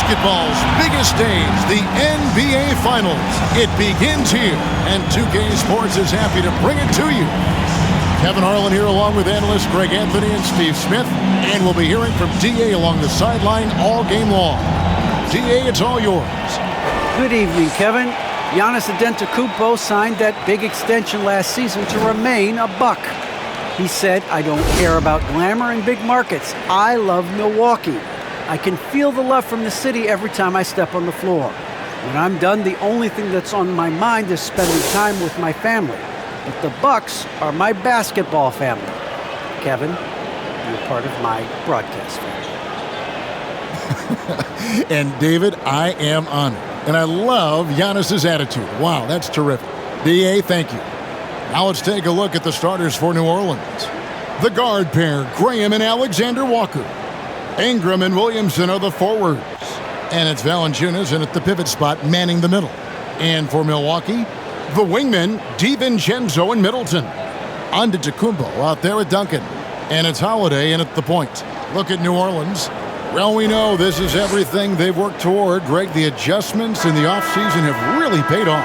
Basketball's biggest stage, the NBA Finals. It begins here, and 2K Sports is happy to bring it to you. Kevin Harlan here along with analysts Greg Anthony and Steve Smith, and we'll be hearing from D.A. along the sideline all game long. D.A., it's all yours. Good evening, Kevin. Giannis Antetokounmpo signed that big extension last season to remain a Buck. He said, "I don't care about glamour and big markets. I love Milwaukee. I can feel the love from the city every time I step on the floor. When I'm done, the only thing that's on my mind is spending time with my family. But the Bucks are my basketball family. Kevin, you're part of my broadcast family." And David, I am honored. And I love Giannis's attitude. Wow, that's terrific. D.A., thank you. Now let's take a look at the starters for New Orleans. The guard pair, Graham and Alexander Walker. Ingram and Williamson are the forwards. And it's Valanciunas in at the pivot spot, manning the middle. And for Milwaukee, the wingmen, DiVincenzo and Middleton. Antetokounmpo out there with Duncan. And it's Holiday in at the point. Look at New Orleans. Well, we know this is everything they've worked toward. Greg, the adjustments in the offseason have really paid off.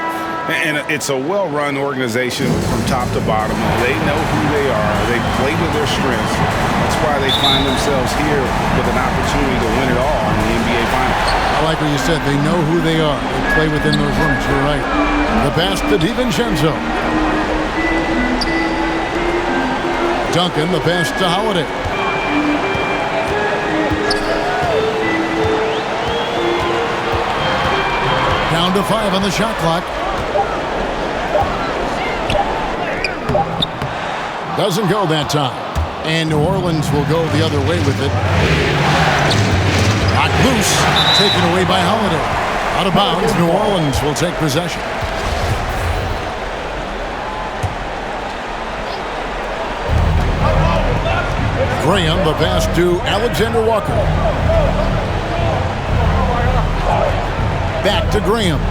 And it's a well-run organization from top to bottom. They know who they are. They play to their strengths. That's why they find themselves here with an opportunity to win it all in the NBA Finals. I like what you said. They know who they are. They play within those rooms. You're right. The pass to DiVincenzo. Duncan, the pass to Holiday. Down to 5 on the shot clock. Doesn't go that time. And New Orleans will go the other way with it. Knocked loose. Taken away by Holiday. Out of bounds. New Orleans will take possession. Graham, the pass to Alexander Walker. Back to Graham.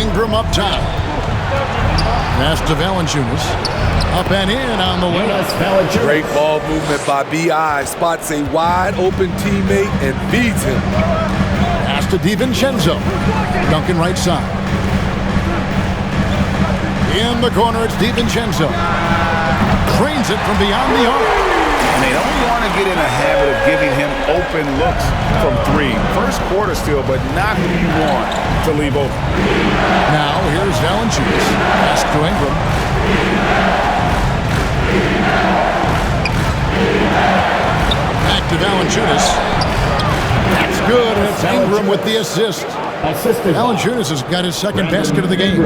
Ingram up top. Pass to Valanciunas. Up and in on the way. Great ball movement by B.I. Spots a wide open teammate and feeds him. Pass to DiVincenzo. Duncan right side. In the corner, it's DiVincenzo. Trains it from beyond the arc. And they don't want to get in a habit of giving him open looks from three. First quarter still, but not who you want to leave open. Now here's Valanciunas. Pass to Ingram. Back to Valanciunas. That's good, and it's Ingram with the assist. Valanciunas has got his second basket of the game.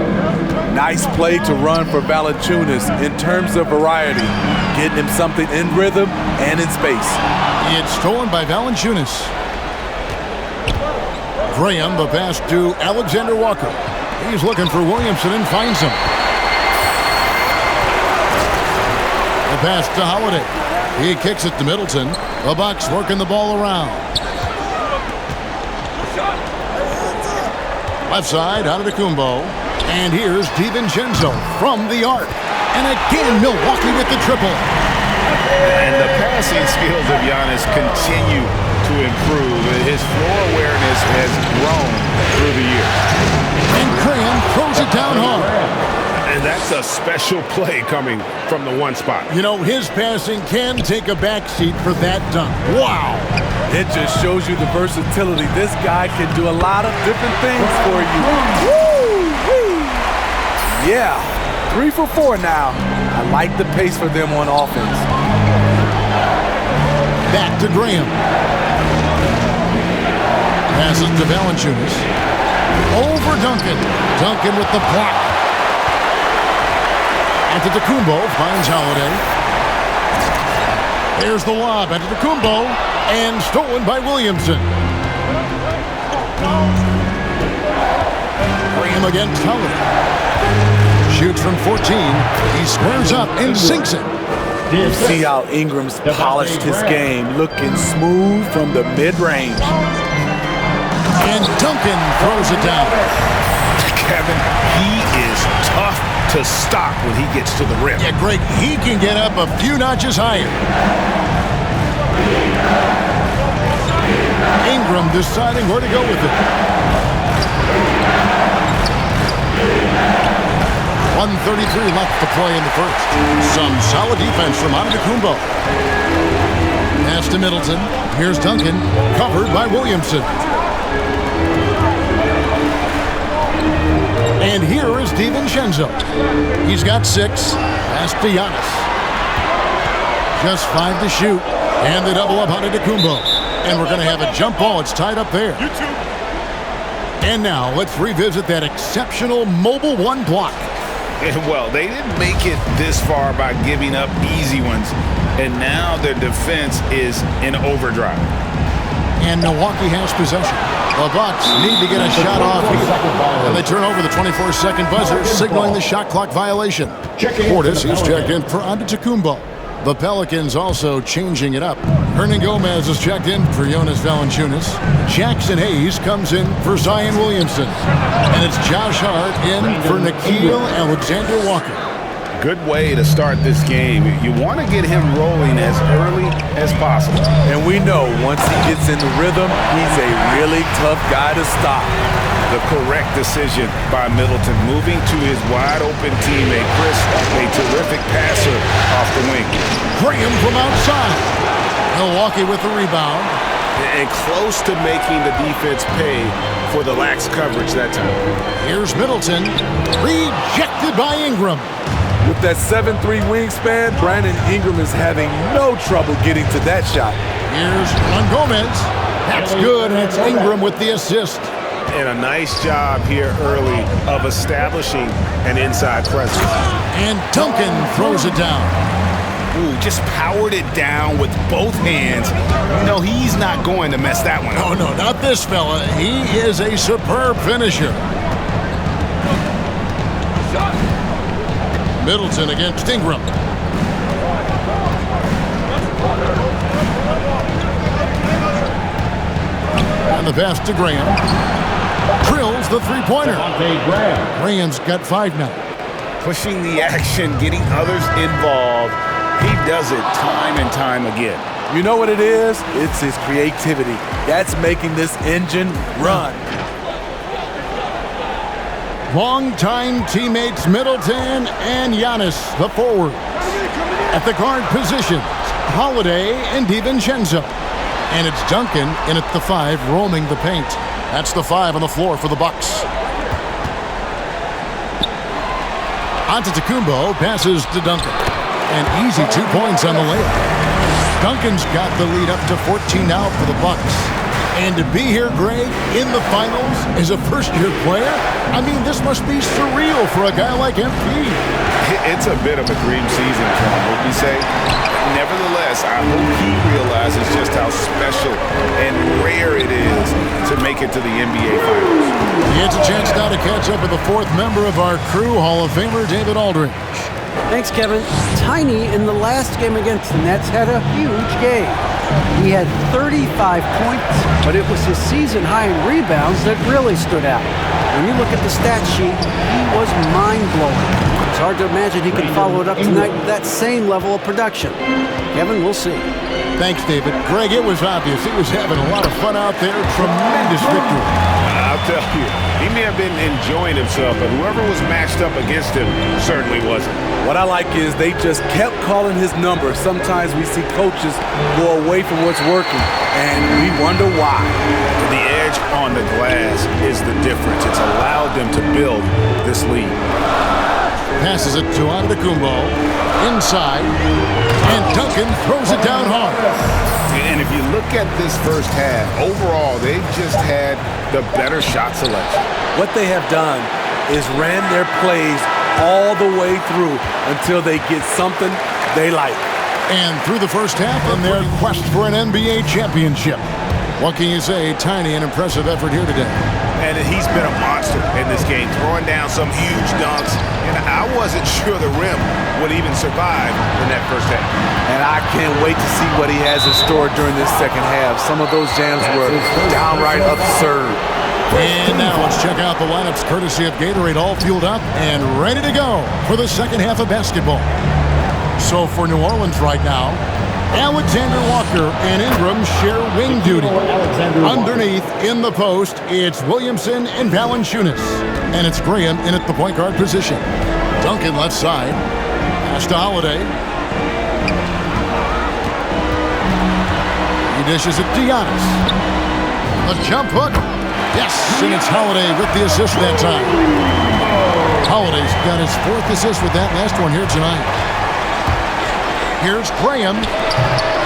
Nice play to run for Valanciunas in terms of variety, getting him something in rhythm and in space. It's stolen by Valanciunas. Graham, the pass to Alexander Walker. He's looking for Williamson and finds him. The pass to Holiday. He kicks it to Middleton. The Bucks working the ball around. Left side, Antetokounmpo. And here's DiVincenzo from the arc. And again, Milwaukee with the triple. And the passing skills of Giannis continue to improve. His floor awareness has grown through the years. And Graham throws it down hard. And that's a special play coming from the one spot. You know, his passing can take a backseat for that dunk. Wow. It just shows you the versatility. This guy can do a lot of different things for you. Woo! Yeah, 3 for 4 now. I like the pace for them on offense. Back to Graham. Passes to Valanciunas. Over Duncan. Duncan with the block. Antetokounmpo finds Holiday. There's the lob. Antetokounmpo. And stolen by Williamson. Graham against Holiday. Shoots from 14. He squares up and sinks it. You see how Ingram's polished his game, looking smooth from the mid-range. And Duncan throws it down. Kevin, he is tough to stop when he gets to the rim. Yeah, Greg, he can get up a few notches higher. Ingram Ingram deciding where to go with it. 1:33 left to play in the first. Some solid defense from Antetokounmpo. Pass to Middleton. Here's Duncan, covered by Williamson. And here is DiVincenzo. He's got 6. Pass to Giannis. Just 5 to shoot. And they double up Antetokounmpo. And we're going to have a jump ball. It's tied up there. And now let's revisit that exceptional mobile 1 block. Well, they didn't make it this far by giving up easy ones. And now their defense is in overdrive. And Milwaukee has possession. The Bucks need to get a shot off here. And they turn over the 24-second buzzer, signaling the shot clock violation. Portis is checked in for Antetokounmpo. The Pelicans also changing it up. Hernan Gomez is checked in for Jonas Valanciunas. Jackson Hayes comes in for Zion Williamson. And it's Josh Hart in for Nickeil Alexander-Walker. Good way to start this game. You want to get him rolling as early as possible. And we know once he gets in the rhythm, he's a really tough guy to stop. The correct decision by Middleton, moving to his wide-open teammate, Chris, a terrific passer off the wing. Graham from outside. Milwaukee with the rebound. And close to making the defense pay for the lax coverage that time. Here's Middleton. Rejected by Ingram. With that 7'3" wingspan, Brandon Ingram is having no trouble getting to that shot. Here's Hernan Gomez. That's good, and it's Ingram with the assist. And a nice job here early of establishing an inside presence. And Duncan throws it down. Ooh, just powered it down with both hands. You know, he's not going to mess that one up. Oh, no, not this fella. He is a superb finisher. Middleton against Ingram. And the pass to Graham. Drills the three-pointer. Graham's got 5 now. Pushing the action, getting others involved. He does it time and time again. You know what it is? It's his creativity. That's making this engine run. Longtime teammates Middleton and Giannis, the forwards. At the guard positions, Holiday and DiVincenzo. And it's Duncan in at the 5, roaming the paint. That's the 5 on the floor for the Bucks. Antetokounmpo passes to Duncan. And easy 2 points on the layup. Duncan's got the lead up to 14 now for the Bucks. And to be here, Greg, in the finals as a first-year player, I mean, this must be surreal for a guy like MP. It's a bit of a dream season for him, would you say? Nevertheless, I hope he realizes just how special and rare it is to make it to the NBA Finals. He gets a chance now to catch up with the 4th member of our crew, Hall of Famer David Aldridge. Thanks, Kevin. Tiny in the last game against the Nets had a huge game. He had 35 points, but it was his season high in rebounds that really stood out. When you look at the stat sheet, he was mind-blowing. It's hard to imagine he can follow it up tonight with that same level of production. Kevin, we'll see. Thanks, David. Greg, it was obvious. He was having a lot of fun out there. Tremendous victory. I'll tell you, he may have been enjoying himself, but whoever was matched up against him certainly wasn't. What I like is they just kept calling his number. Sometimes we see coaches go away from what's working, and we wonder why. The edge on the glass is the difference. It's allowed them to build this lead. Passes it to Antetokounmpo. Inside. And Duncan throws it down hard. And if you look at this first half, overall, they just had the better shot selection. What they have done is ran their plays all the way through until they get something they like. And through the first half in their quest for an NBA championship. What can you say? Tiny and impressive effort here today. And he's been a monster in this game, throwing down some huge dunks. And I wasn't sure the rim would even survive in that first half. And I can't wait to see what he has in store during this second half. Some of those jams were downright absurd. And now let's check out the lineups courtesy of Gatorade, all fueled up and ready to go for the second half of basketball. So for New Orleans right now, Alexander Walker and Ingram share wing duty. Underneath, in the post, it's Williamson and Valanciunas. And it's Graham in at the point guard position. Duncan left side. Pass to Holiday. He dishes it to Giannis. A jump hook. Yes, and it's Holiday with the assist that time. Holiday's got his 4th assist with that last one here tonight. Here's Graham.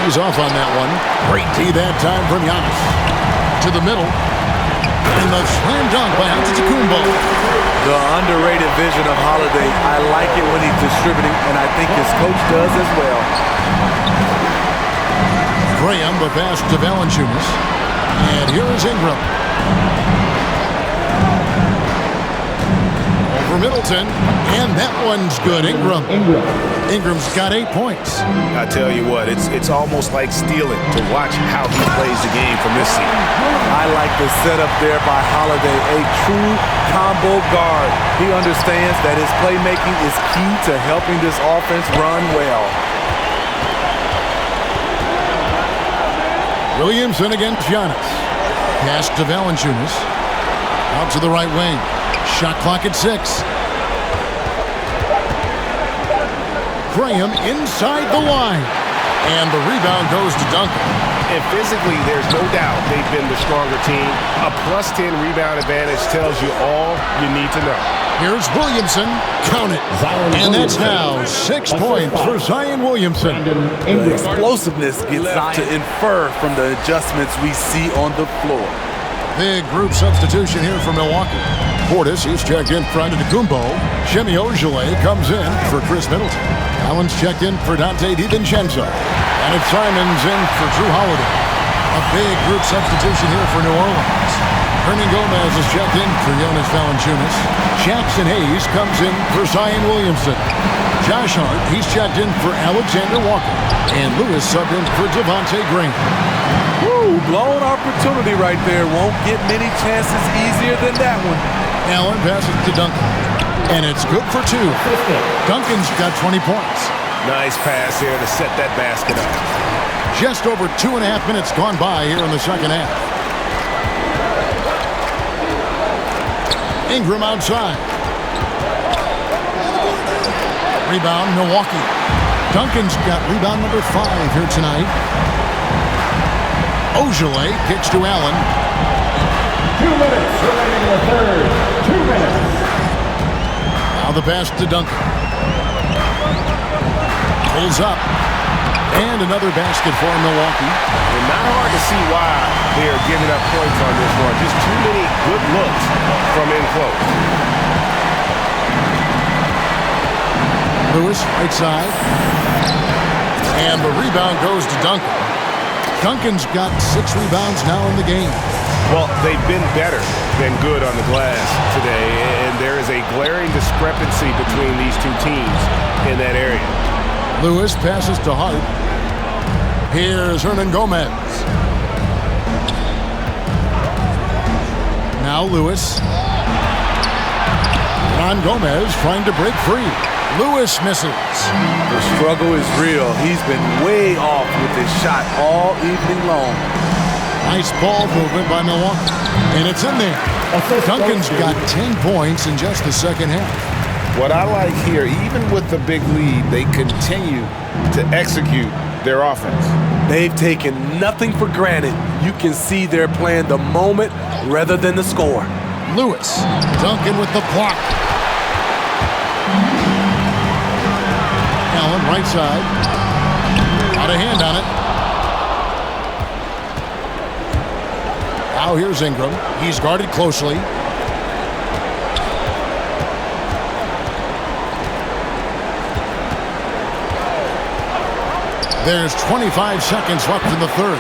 He's off on that one. Great D that time from Giannis. To the middle. And the slam dunk by Antetokounmpo. The underrated vision of Holiday. I like it when he's distributing, and I think his coach does as well. Graham, the pass to Valanciunas. And here is Ingram. Over Middleton. And that one's good. Ingram's got 8 points. I tell you what, it's almost like stealing to watch how he plays the game from this seat. I like the setup there by Holiday, a true combo guard. He understands that his playmaking is key to helping this offense run well. Williamson against Giannis. Pass to Valanciunas. Out to the right wing. Shot clock at 6. Graham inside the line. And the rebound goes to Duncan. And physically, there's no doubt they've been the stronger team. A +10 rebound advantage tells you all you need to know. Here's Williamson. Count it. And that's now 6 points for Zion Williamson. The explosiveness gets to infer from the adjustments we see on the floor. Big group substitution here for Milwaukee. Portis, he's checked in for Antetokounmpo. Jimmy Ojeleye comes in for Chris Middleton. Allen's checked in for Dante DiVincenzo. And it's Simons in for Drew Holiday. A big group substitution here for New Orleans. Hernan Gomez is checked in for Jonas Valanciunas. Jackson Hayes comes in for Zion Williamson. Josh Hart, he's checked in for Alexander Walker. And Lewis subbed in for Devontae Green. Woo, blown opportunity right there. Won't get many chances easier than that one. Allen passes to Duncan. And it's good for 2. Duncan's got 20 points. Nice pass here to set that basket up. Just over 2.5 minutes gone by here in the second half. Ingram outside. Rebound, Milwaukee. Duncan's got rebound number 5 here tonight. Ojeleye kicks to Allen. 2 minutes remaining in the third. 2 minutes. Now the pass to Duncan. Pulls up. And another basket for Milwaukee. And not hard to see why they are giving up points on this one. Just too many good looks from in close. Lewis, right side. And the rebound goes to Duncan. Duncan's got 6 rebounds now in the game. Well, they've been better than good on the glass today, and there is a glaring discrepancy between these two teams in that area. Lewis passes to Hart. Here's Hernan Gomez. Now Lewis. Ron Gomez trying to break free. Lewis misses. The struggle is real. He's been way off with his shot all evening long. Nice ball movement by Milwaukee. And it's in there. Duncan's got 10 points in just the second half. What I like here, even with the big lead, they continue to execute their offense. They've taken nothing for granted. You can see they're playing the moment rather than the score. Lewis. Duncan with the block. Allen, right side. Got a hand on it. Now here's Ingram. He's guarded closely. There's 25 seconds left in the third.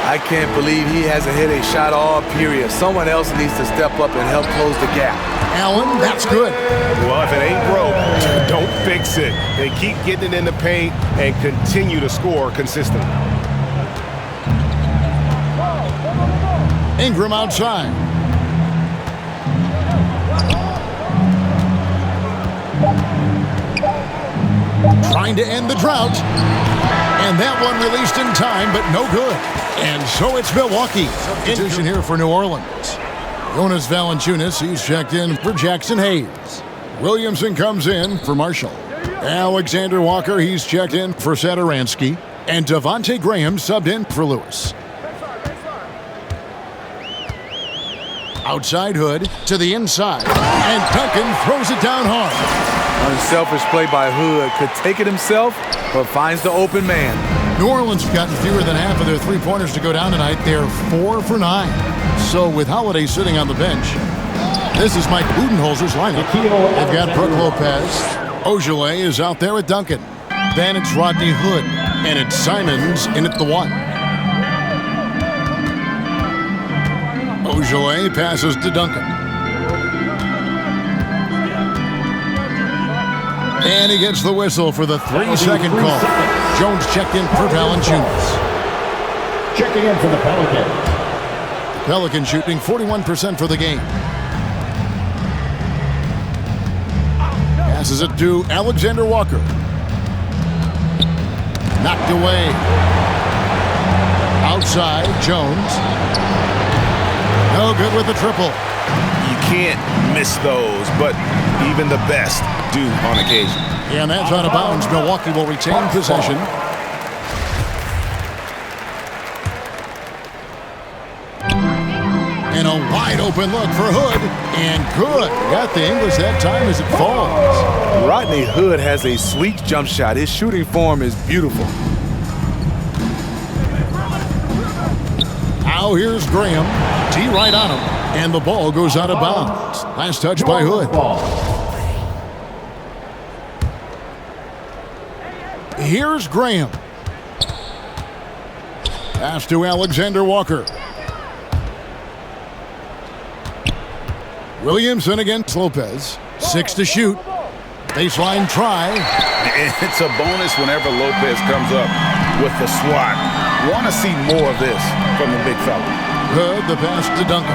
I can't believe he hasn't hit a shot all period. Someone else needs to step up and help close the gap. Allen, that's good. Well, if it ain't broke, don't fix it. They keep getting it in the paint and continue to score consistently. Ingram outside. Trying to end the drought. And that one released in time, but no good. And so it's Milwaukee. Substitution here for New Orleans. Jonas Valanciunas, he's checked in for Jackson Hayes. Williamson comes in for Marshall. Alexander Walker, he's checked in for Satoransky. And Devontae Graham subbed in for Lewis. Outside Hood to the inside. And Duncan throws it down hard. Unselfish play by Hood. Could take it himself, but finds the open man. New Orleans have gotten fewer than half of their three-pointers to go down tonight. They're 4 for 9. So with Holiday sitting on the bench, this is Mike Budenholzer's lineup. They've got Brook Lopez. Ogilvy is out there with Duncan. Then it's Rodney Hood. And it's Simons in at the 1. Ogilvy passes to Duncan. And he gets the whistle for the 3-second call. Jones checked in for Valanciunas. Checking in for the Pelicans. Pelican shooting 41% for the game. Passes it to Alexander Walker. Knocked away. Outside, Jones. No good with the triple. You can't miss those, but even the best do on occasion. And that's out of bounds. Milwaukee will retain possession. And a wide open look for Hood. And good. Got the English that time as it falls. Rodney Hood has a sweet jump shot. His shooting form is beautiful. Now here's Graham. Tee right on him. And the ball goes out of bounds. Last touch by Hood. Here's Graham. Pass to Alexander Walker. Williamson against Lopez. 6 to shoot. Baseline try. It's a bonus whenever Lopez comes up with the swat. Want to see more of this from the big fella. Good, the pass to Duncan.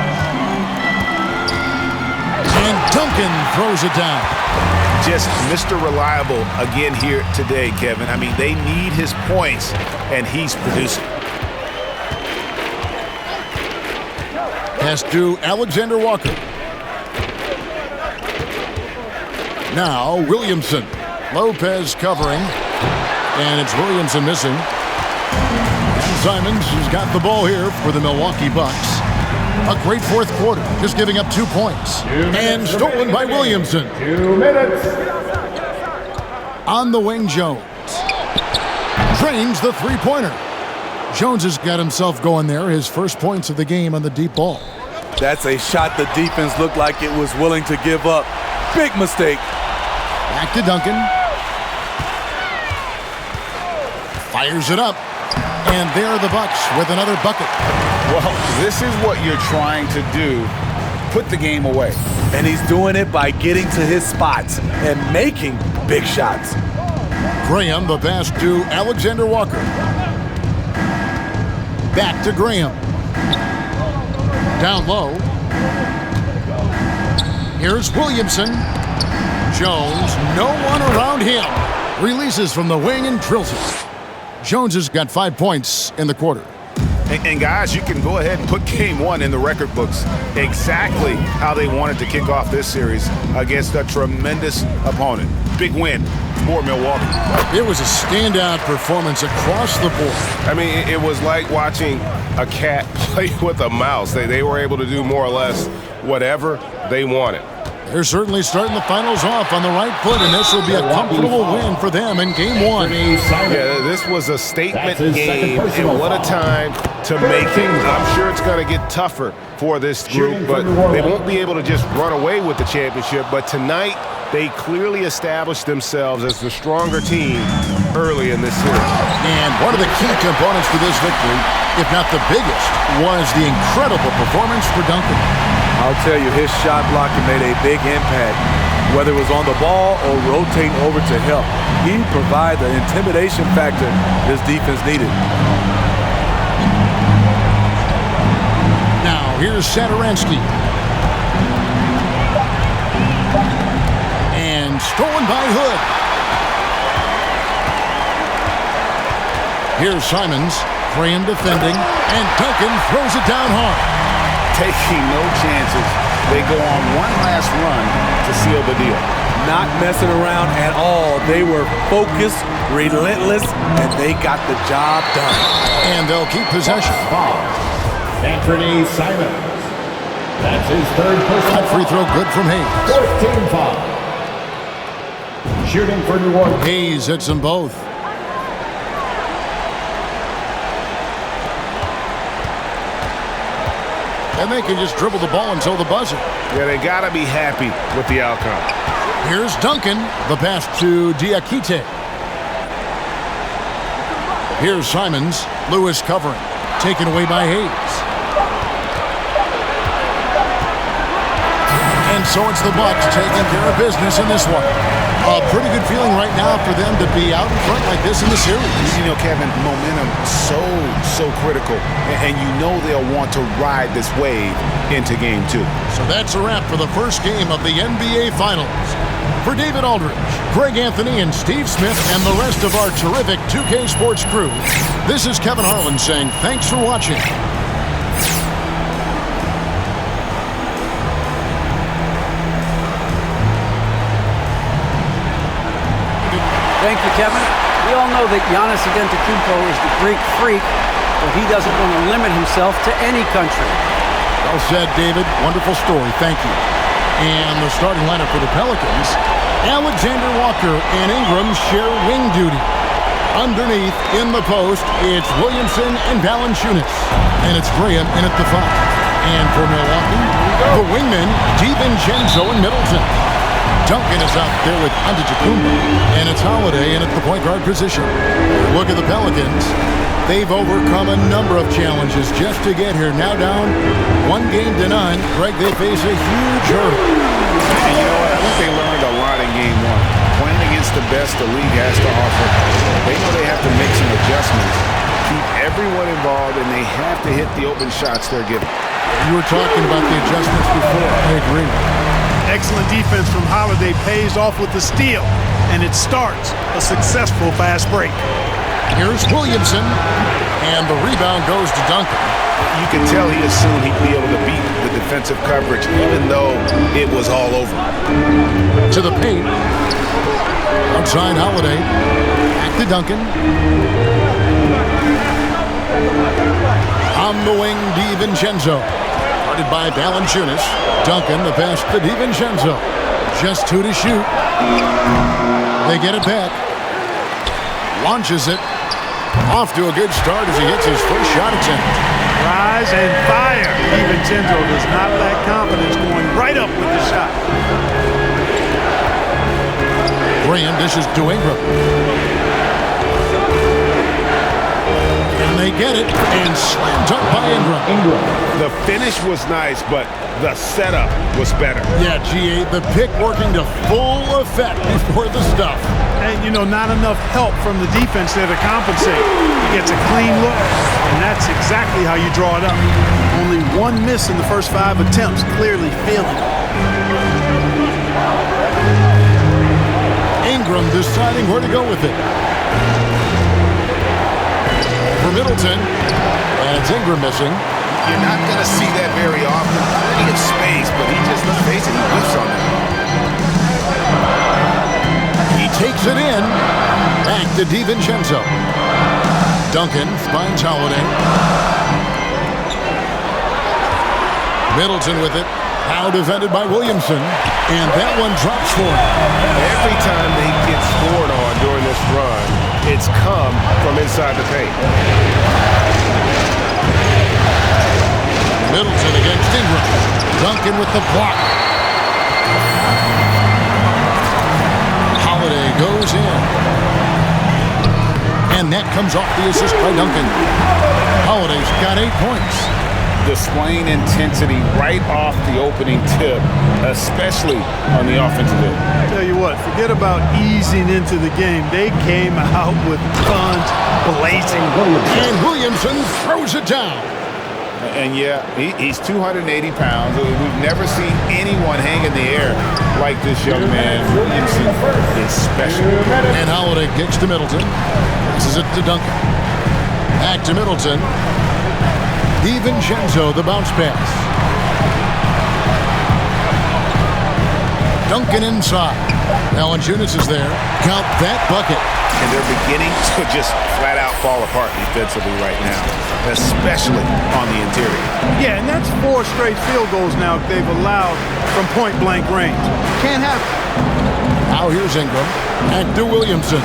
And Duncan throws it down. Just Mr. Reliable again here today, Kevin. I mean, they need his points, and he's producing. Pass to Alexander Walker. Now Williamson. Lopez covering. And it's Williamson missing. And Simons has got the ball here for the Milwaukee Bucks. A great fourth quarter, just giving up 2 points. And stolen by Williamson. 2 minutes. On the wing, Jones. Drains the three-pointer. Jones has got himself going there. His first points of the game on the deep ball. That's a shot the defense looked like it was willing to give up. Big mistake. Back to Duncan. Fires it up. And there are the Bucks with another bucket. Well, this is what you're trying to do. Put the game away. And he's doing it by getting to his spots and making big shots. Graham, the pass to Alexander Walker. Back to Graham. Down low. Here's Williamson. Jones, no one around him. Releases from the wing and drills it. Jones has got 5 points in the quarter. And guys, you can go ahead and put game one in the record books. Exactly how they wanted to kick off this series against a tremendous opponent. Big win for Milwaukee. It was a standout performance across the board. I mean, it was like watching a cat play with a mouse. They were able to do more or less whatever they wanted. They're certainly starting the finals off on the right foot, and this will be a comfortable win for them in game one. Yeah, this was a statement game, and what a time to make it. I'm sure it's going to get tougher for this group, but they won't be able to just run away with the championship. But tonight, they clearly established themselves as the stronger team early in this series. And one of the key components to this victory, if not the biggest, was the incredible performance for Duncan. I'll tell you, his shot blocking made a big impact, whether it was on the ball or rotating over to help. He provided the intimidation factor this defense needed. Now, here's Satoransky. And stolen by Hood. Here's Simons. Graham defending. And Duncan throws it down hard. Taking no chances. They go on one last run to seal the deal. Not messing around at all. They were focused, relentless, and they got the job done. And they'll keep possession. Anthony Simons. That's his third personal That free throw good from Hayes. Fourth team foul. Shooting for New Orleans. Hayes hits them both. And they can just dribble the ball until the buzzer. Yeah, they got to be happy with the outcome. Here's Duncan. The pass to Diakite. Here's Simons. Lewis covering. Taken away by Hayes. And so it's the Bucks taking care of business in this one. A pretty good feeling right now for them to be out in front like this in the series. You know, Kevin, momentum so critical. And you know they'll want to ride this wave into game 2. So that's a wrap for the first game of the NBA Finals. For David Aldridge, Greg Anthony, and Steve Smith, and the rest of our terrific 2K Sports crew, this is Kevin Harlan saying thanks for watching. Thank you, Kevin. We all know that Giannis Antetokounmpo is the Greek freak, but he doesn't want to limit himself to any country. Well said, David. Wonderful story. Thank you. And the starting lineup for the Pelicans, Alexander Walker and Ingram share wing duty. Underneath, in the post, it's Williamson and Valanciunas. And it's Graham in at the 5. And for Milwaukee, the wingmen, DiVincenzo and Middleton. Duncan is out there with Antetokounmpo, and it's Holiday in at the point guard position. Look at the Pelicans. They've overcome a number of challenges just to get here. Now down 1-9. Greg, they face a huge hurdle. And you know what? I think they learned a lot in game 1. Playing against the best the league has to offer. They know they have to make some adjustments, keep everyone involved, and they have to hit the open shots they're given. You were talking about the adjustments before. I agree. Excellent defense from Holiday pays off with the steal, and it starts a successful fast break. Here's Williamson, and the rebound goes to Duncan. You can tell he assumed he'd be able to beat the defensive coverage, even though it was all over. To the paint. Outside Holiday. Back to Duncan. On the wing, DiVincenzo. Guarded by Valanciunas. Duncan, the pass to DiVincenzo. Just 2 to shoot. They get it back. Launches it. Off to a good start as he hits his first shot attempt. Rise and fire. DiVincenzo does not lack confidence, going right up with the shot. Graham dishes to Ingram. And they get it, and slammed up by Ingram. The finish was nice, but the setup was better. Yeah, GA, the pick working to full effect before the stuff. And, you know, not enough help from the defense there to compensate. He gets a clean look, and that's exactly how you draw it up. Only one miss in the first 5 attempts, clearly failing. Ingram deciding where to go with it. For Middleton, and it's Ingram missing. You're not going to see that very often. He gets space, but he just, let's face it, he whiffs on that. He takes it in. Back to DiVincenzo. Duncan finds Holiday. Middleton with it. Now defended by Williamson. And that one drops for him. Every time they get scored on during this run, it's come from inside the paint. Middleton against Ingram. Duncan with the block. Holiday goes in. And that comes off the assist by Duncan. Holiday's got 8 points. Displaying intensity right off the opening tip, especially on the offensive end. Tell you what, forget about easing into the game. They came out with guns blazing. And Williamson throws it down. And yeah, he's 280 pounds. We've never seen anyone hang in the air like this young man. Williamson is special. And Holiday kicks to Middleton. Passes it to Duncan. Back to Middleton. DiVincenzo, the bounce pass. Duncan inside. Valanciunas is there. Count that bucket. And they're beginning to just flat out fall apart defensively right now, especially on the interior. Yeah, and that's 4 straight field goals now they've allowed from point-blank range. Can't have it. Now here's Ingram. Back to Williamson.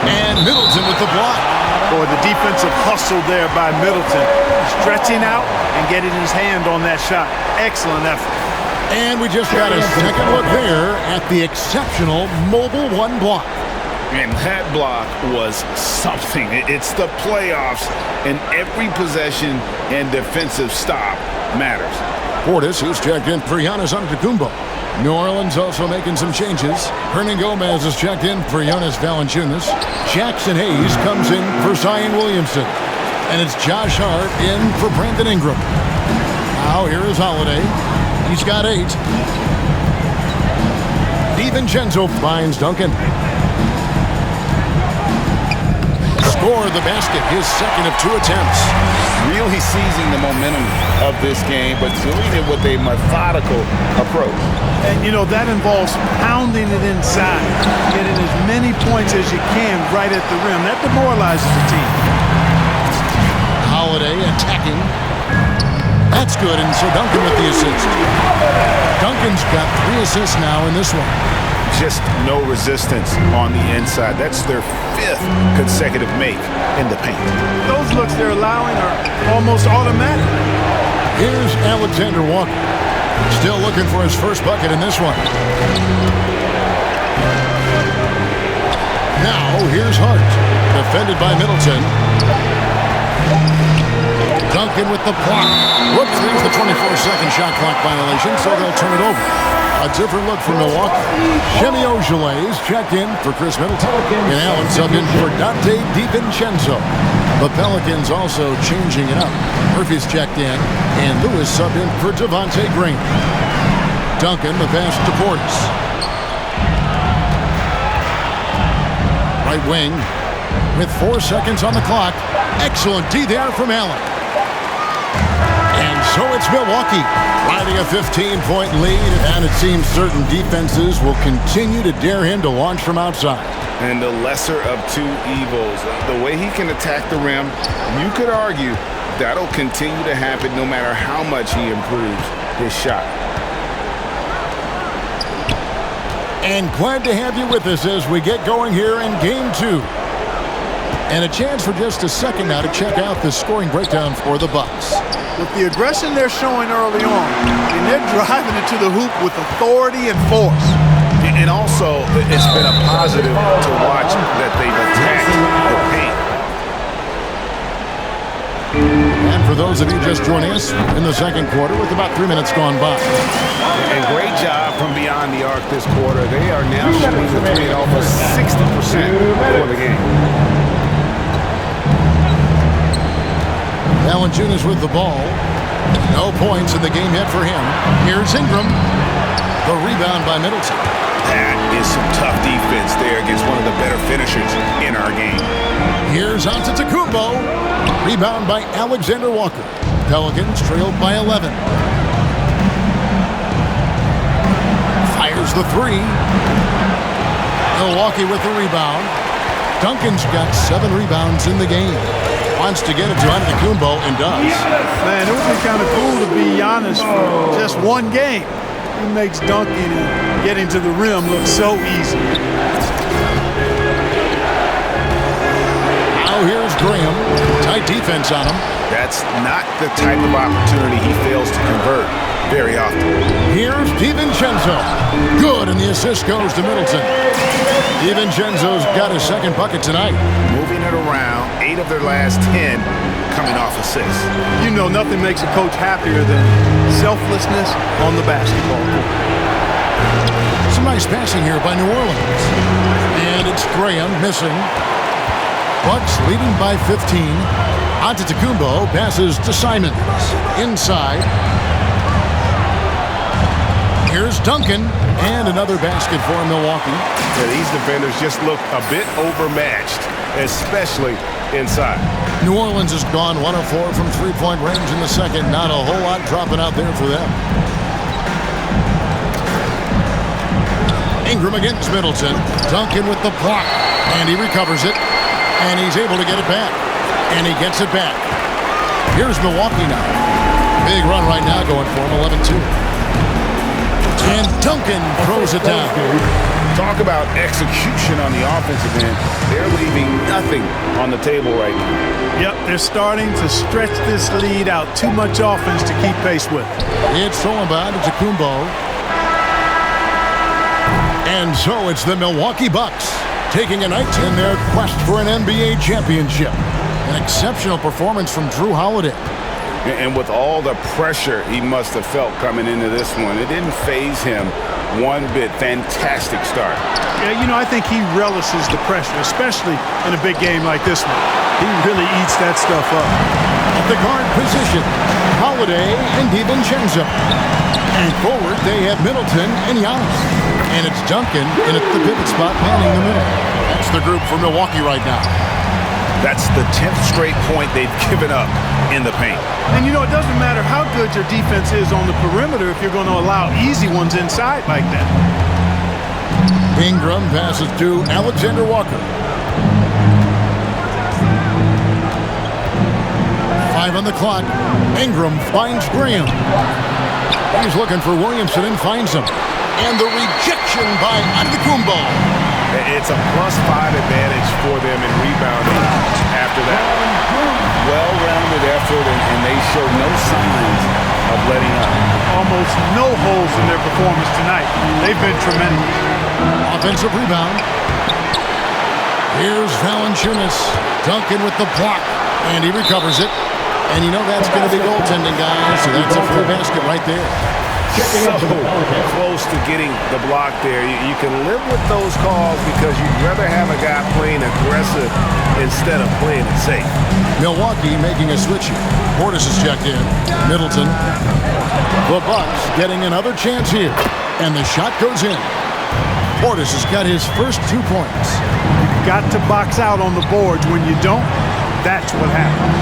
And Middleton with the block. Boy, the defensive hustle there by Middleton. Stretching out and getting his hand on that shot. Excellent effort. And we just got a second look there at the exceptional Mobile One block. And that block was something. It's the playoffs, and every possession and defensive stop matters. Portis, who's checked in for Giannis Antetokounmpo. New Orleans also making some changes. Hernan Gomez is checked in for Jonas Valanciunas. Jackson Hayes comes in for Zion Williamson. And it's Josh Hart in for Brandon Ingram. Now here is Holiday. He's got 8. DiVincenzo finds Duncan. Scored the basket, his second of 2 attempts. Really seizing the momentum of this game, but doing it with a methodical approach. And, you know, that involves pounding it inside, getting as many points as you can right at the rim. That demoralizes the team. Holiday attacking. That's good, and so Duncan with the assist. Duncan's got 3 assists now in this one. Just no resistance on the inside. That's their 5th consecutive make in the paint. Those looks they're allowing are almost automatic. Here's Alexander Walker. Still looking for his first bucket in this one. Now here's Hart. Defended by Middleton. Duncan with the block. Whoops, there's the 24-second shot clock violation, so they'll turn it over. A different look for Milwaukee. Shemi Ojeleye is checked in for Chris Middleton. And Allen subbed in for Dante DiVincenzo. The Pelicans also changing it up. Murphy's checked in, and Lewis subbed in for Devontae Green. Duncan, the pass to Portis. Right wing with 4 seconds on the clock. Excellent D there from Allen. And so it's Milwaukee riding a 15-point lead, and it seems certain defenses will continue to dare him to launch from outside. And the lesser of 2 evils. The way he can attack the rim, you could argue that'll continue to happen no matter how much he improves his shot. And glad to have you with us as we get going here in Game 2. And a chance for just a second now to check out the scoring breakdown for the Bucks. With the aggression they're showing early on, and they're driving it to the hoop with authority and force. And also, it's been a positive to watch that they've attacked the paint. And for those of you just joining us in the second quarter with about 3 minutes gone by. And great job from beyond the arc this quarter. They are now shooting the three at almost 60% for the game. Valanciunas with the ball. No points in the game yet for him. Here's Ingram. The rebound by Middleton. That is some tough defense there against one of the better finishers in our game. Here's Antetokounmpo. Rebound by Alexander Walker. Pelicans trailed by 11. Fires the 3. Milwaukee with the rebound. Duncan's got 7 rebounds in the game. Wants to get it to Antetokounmpo and does. Man, it would be kind of cool to be Giannis for just one game. He makes dunking and getting to the rim look so easy. Now here's Graham. Tight defense on him. That's not the type of opportunity he fails to convert very often. Here's DiVincenzo. Good, and the assist goes to Middleton. DiVincenzo's got his second bucket tonight. Moving it around, 8 of their last 10 coming off assists. You know, nothing makes a coach happier than selflessness on the basketball court. Some nice passing here by New Orleans. And it's Graham missing. Bucks leading by 15. Antetokounmpo passes to Simons. Inside. Here's Duncan. And another basket for Milwaukee. Yeah, these defenders just look a bit overmatched, especially inside. New Orleans has gone 1 of 4 from three-point range in the second. Not a whole lot dropping out there for them. Ingram against Middleton. Duncan with the block. And he recovers it. And he's able to get it back. And he gets it back. Here's Milwaukee now. Big run right now going for him, 11-2. And Duncan throws it down. Talk about execution on the offensive end. They're leaving nothing on the table right now. Yep, they're starting to stretch this lead out. Too much offense to keep pace with. It's stolen by Antetokounmpo. And so it's the Milwaukee Bucks taking a night in their quest for an NBA championship. An exceptional performance from Drew Holiday. And with all the pressure he must have felt coming into this one, it didn't faze him one bit. Fantastic start. Yeah, you know, I think he relishes the pressure, especially in a big game like this one. He really eats that stuff up. At the guard position, Holiday and DiVincenzo. And forward, they have Middleton and Giannis. And it's Duncan in at the pivot spot, manning the middle. That's the group for Milwaukee right now. That's the 10th straight point they've given up in the paint. And you know, it doesn't matter how good your defense is on the perimeter if you're going to allow easy ones inside like that. Ingram passes to Alexander Walker. 5 on the clock. Ingram finds Graham. He's looking for Williamson and finds him. And the rejection by Antetokounmpo. It's a +5 advantage for them in rebounding after that. Well-rounded effort, and they show no signs of letting up. Almost no holes in their performance tonight. They've been tremendous. Offensive rebound. Here's Valanciunas. Duncan with the block. And he recovers it. And you know that's going to be goaltending, guys. So that's a free basket right there. So close to getting the block there. You can live with those calls because you'd rather have a guy playing aggressive instead of playing it safe. Milwaukee making a switch here. Portis is checked in. Middleton. The Bucks getting another chance here. And the shot goes in. Portis has got his first 2 points. You've got to box out on the boards. When you don't, that's what happens.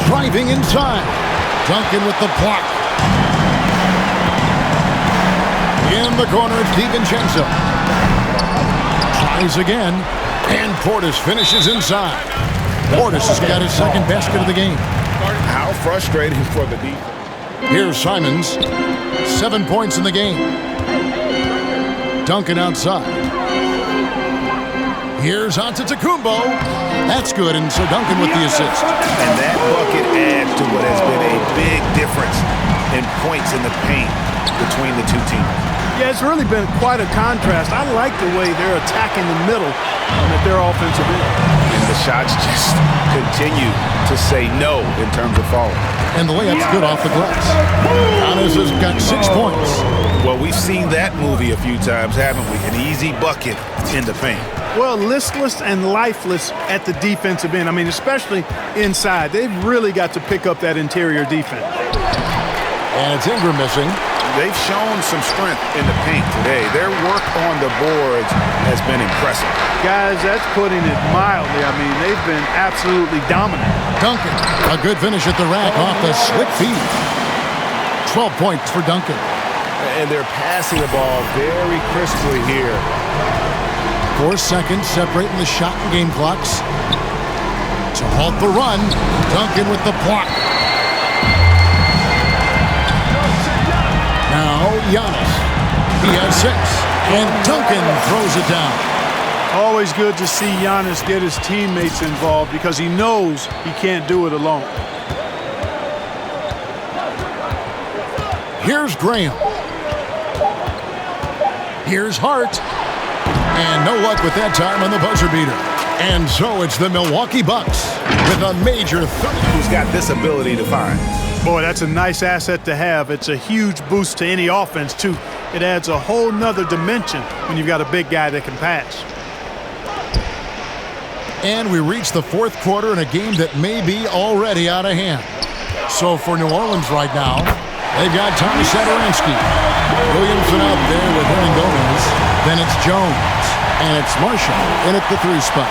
Driving inside. Duncan with the block. In the corner, DiVincenzo. Tries again. And Portis finishes inside. Portis has got his second basket of the game. How frustrating for the defense. Here's Simons. 7 points in the game. Duncan outside. Here's Antetokounmpo. That's good, and so Duncan with the assist. And that bucket adds to what has been a big difference in points in the paint between the two teams. Yeah, it's really been quite a contrast. I like the way they're attacking the middle at their offensive end. And the shots just continue to say no in terms of falling. And the layup's good off the glass. Giannis has got 6 points. Well, we've seen that movie a few times, haven't we? An easy bucket in the paint. Well, listless and lifeless at the defensive end. I mean, especially inside. They've really got to pick up that interior defense. And it's Ingram missing. They've shown some strength in the paint today. Their work on the boards has been impressive. Guys, that's putting it mildly. I mean, they've been absolutely dominant. Duncan, a good finish at the rack off the slip feed. 12 points for Duncan. And they're passing the ball very crisply here. 4 seconds separating the shot and game clocks. To halt the run, Duncan with the block. Now Giannis. He has 6. And Duncan throws it down. Always good to see Giannis get his teammates involved because he knows he can't do it alone. Here's Graham. Here's Hart. And no luck with that time on the buzzer beater. And so it's the Milwaukee Bucks with a major Who's got this ability to find? Boy, that's a nice asset to have. It's a huge boost to any offense, too. It adds a whole nother dimension when you've got a big guy that can pass. And we reach the 4th quarter in a game that may be already out of hand. So for New Orleans right now, they've got Thomas Satoransky. Williamson out there with Hernan Gomez. Then it's Jones. And it's Marshall in at the 3 spot.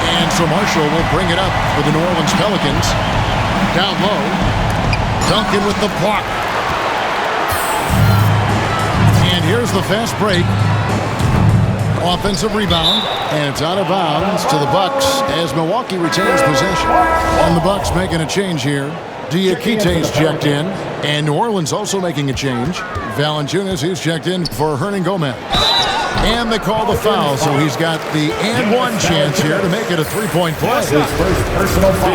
And so Marshall will bring it up for the New Orleans Pelicans. Down low. Duncan with the block. And here's the fast break. Offensive rebound, and it's out of bounds to the Bucks as Milwaukee retains possession. And the Bucks making a change here. Diakite's checked in, and New Orleans also making a change. Valanciunas, he's checked in for Hernan Gomez. And they call the foul, so he's got the and one chance here to make it a 3-point play.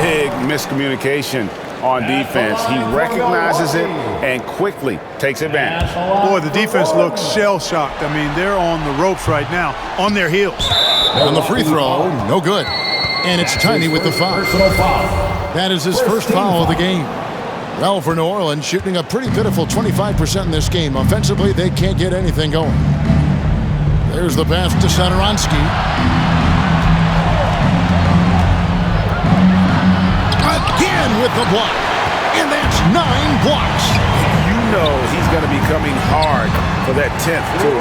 Big miscommunication on defense. He recognizes it and quickly takes advantage. Boy, the defense looks shell-shocked. I mean, they're on the ropes right now, on their heels. On the free throw, no good. And it's Tiny with the foul. That is his first foul of the game. Well, for New Orleans, shooting a pretty pitiful 25% in this game. Offensively, they can't get anything going. There's the pass to Satoransky. Again with the block. And that's 9 blocks. You know he's going to be coming hard for that 10th, too.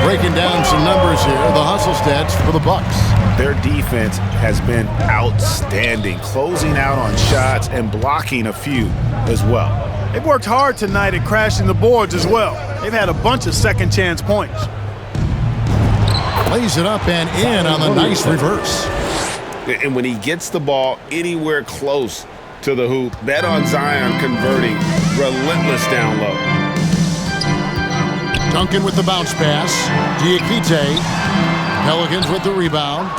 Breaking down some numbers here, the hustle stats for the Bucks. Their defense has been outstanding, closing out on shots and blocking a few as well. They've worked hard tonight at crashing the boards as well. They've had a bunch of second-chance points. Lays it up and in on the nice reverse. And when he gets the ball anywhere close to the hoop, bet on Zion converting, relentless down low. Duncan with the bounce pass. Diakite. Pelicans with the rebound.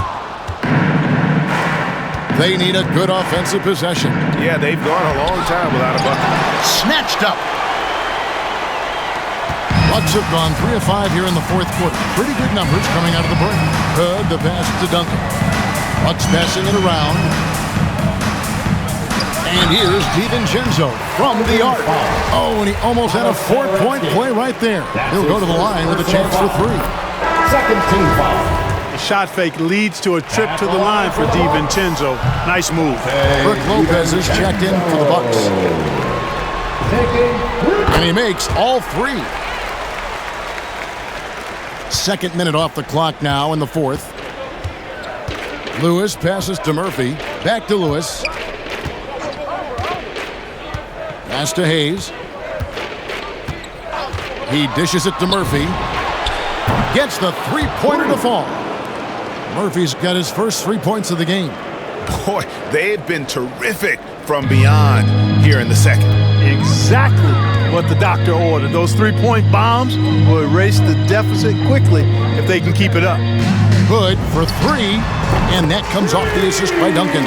They need a good offensive possession. Yeah, they've gone a long time without a bucket. Snatched up. Bucks have gone 3 of 5 here in the fourth quarter. Pretty good numbers coming out of the break. Good, the pass to Duncan. Bucks passing it around. And here's DiVincenzo from the arc. Oh, and he almost had a 4-point play right there. He'll go to the line with a chance for 3. Second team foul. The shot fake leads to a trip to the line for DiVincenzo. Nice move. Brook Lopez is checked in for the Bucks. And he makes all 3. Second minute off the clock now in the fourth. Lewis passes to Murphy. Back to Lewis. Pass to Hayes. He dishes it to Murphy. Gets the 3-pointer to fall. Murphy's got his first 3 points of the game. Boy, they've been terrific from beyond here in the second. Exactly what the doctor ordered. Those 3-point bombs will erase the deficit quickly if they can keep it up. Good for 3, and that comes off the assist by Duncan.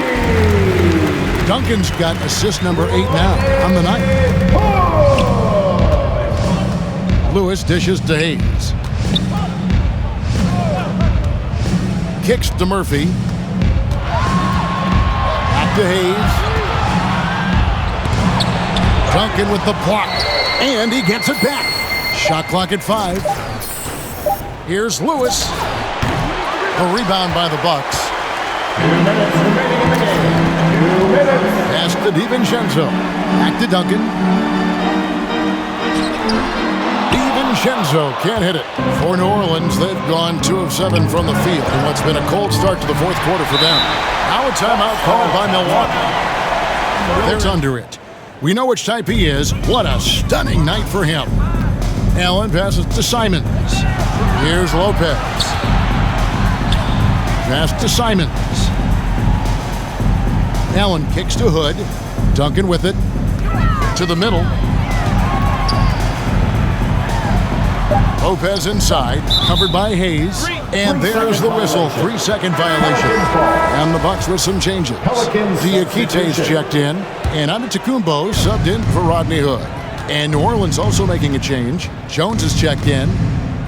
Duncan's got assist number 8 now on the night. Lewis dishes to Hayes. Kicks to Murphy. Back to Hayes. Duncan with the block. And he gets it back. Shot clock at 5. Here's Lewis. A rebound by the Bucks. 2 minutes remaining in the game. 2 minutes. Pass to DiVincenzo. Back to Duncan. DiVincenzo can't hit it. For New Orleans, they've gone 2 of 7 from the field in what's been a cold start to the fourth quarter for them. Now a timeout called by Milwaukee. They're under it. We know which type he is. What a stunning night for him. Allen passes to Simons. Here's Lopez. Pass to Simons. Allen kicks to Hood. Duncan with it. To the middle. Lopez inside. Covered by Hayes. And there's the whistle. 3-second violation. And the Bucks with some changes. Diakite's checked in. And Antetokounmpo subbed in for Rodney Hood. And New Orleans also making a change. Jones is checked in.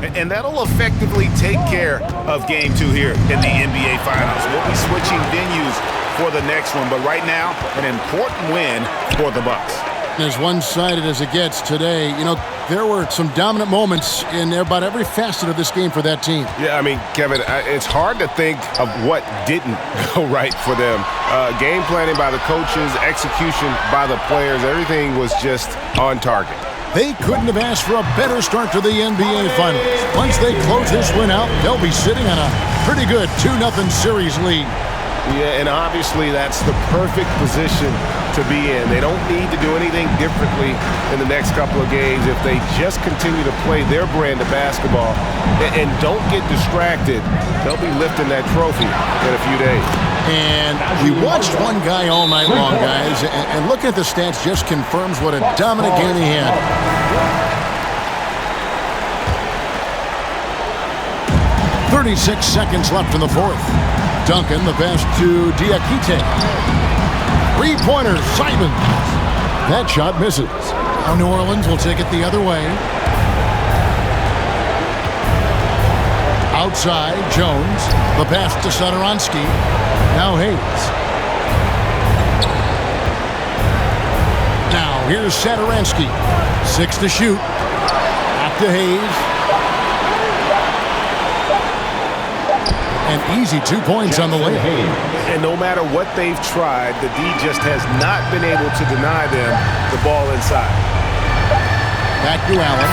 And that'll effectively take care of Game 2 here in the NBA Finals. We'll be switching venues for the next one, but right now, an important win for the Bucks. As one-sided as it gets today, you know, there were some dominant moments in about every facet of this game for that team. Yeah, I mean, Kevin, it's hard to think of what didn't go right for them. Game planning by the coaches, execution by the players, everything was just on target. They couldn't have asked for a better start to the NBA Finals. Once they close this win out, they'll be sitting on a pretty good 2-0 series lead. Yeah, and obviously that's the perfect position to be in. They don't need to do anything differently in the next couple of games if they just continue to play their brand of basketball and don't get distracted. They'll be lifting that trophy in a few days. And we watched one guy all night long, guys, and looking at the stats just confirms what a dominant game he had. 36 seconds left in the fourth. Duncan, the pass to Diakite. Three-pointer, Simons. That shot misses. Now New Orleans will take it the other way. Outside, Jones. The pass to Satoransky. Now Hayes. Now here's Satoransky. 6 to shoot. Back to Hayes. An easy 2 points on the layup. And no matter what they've tried, the D just has not been able to deny them the ball inside. Back to Allen.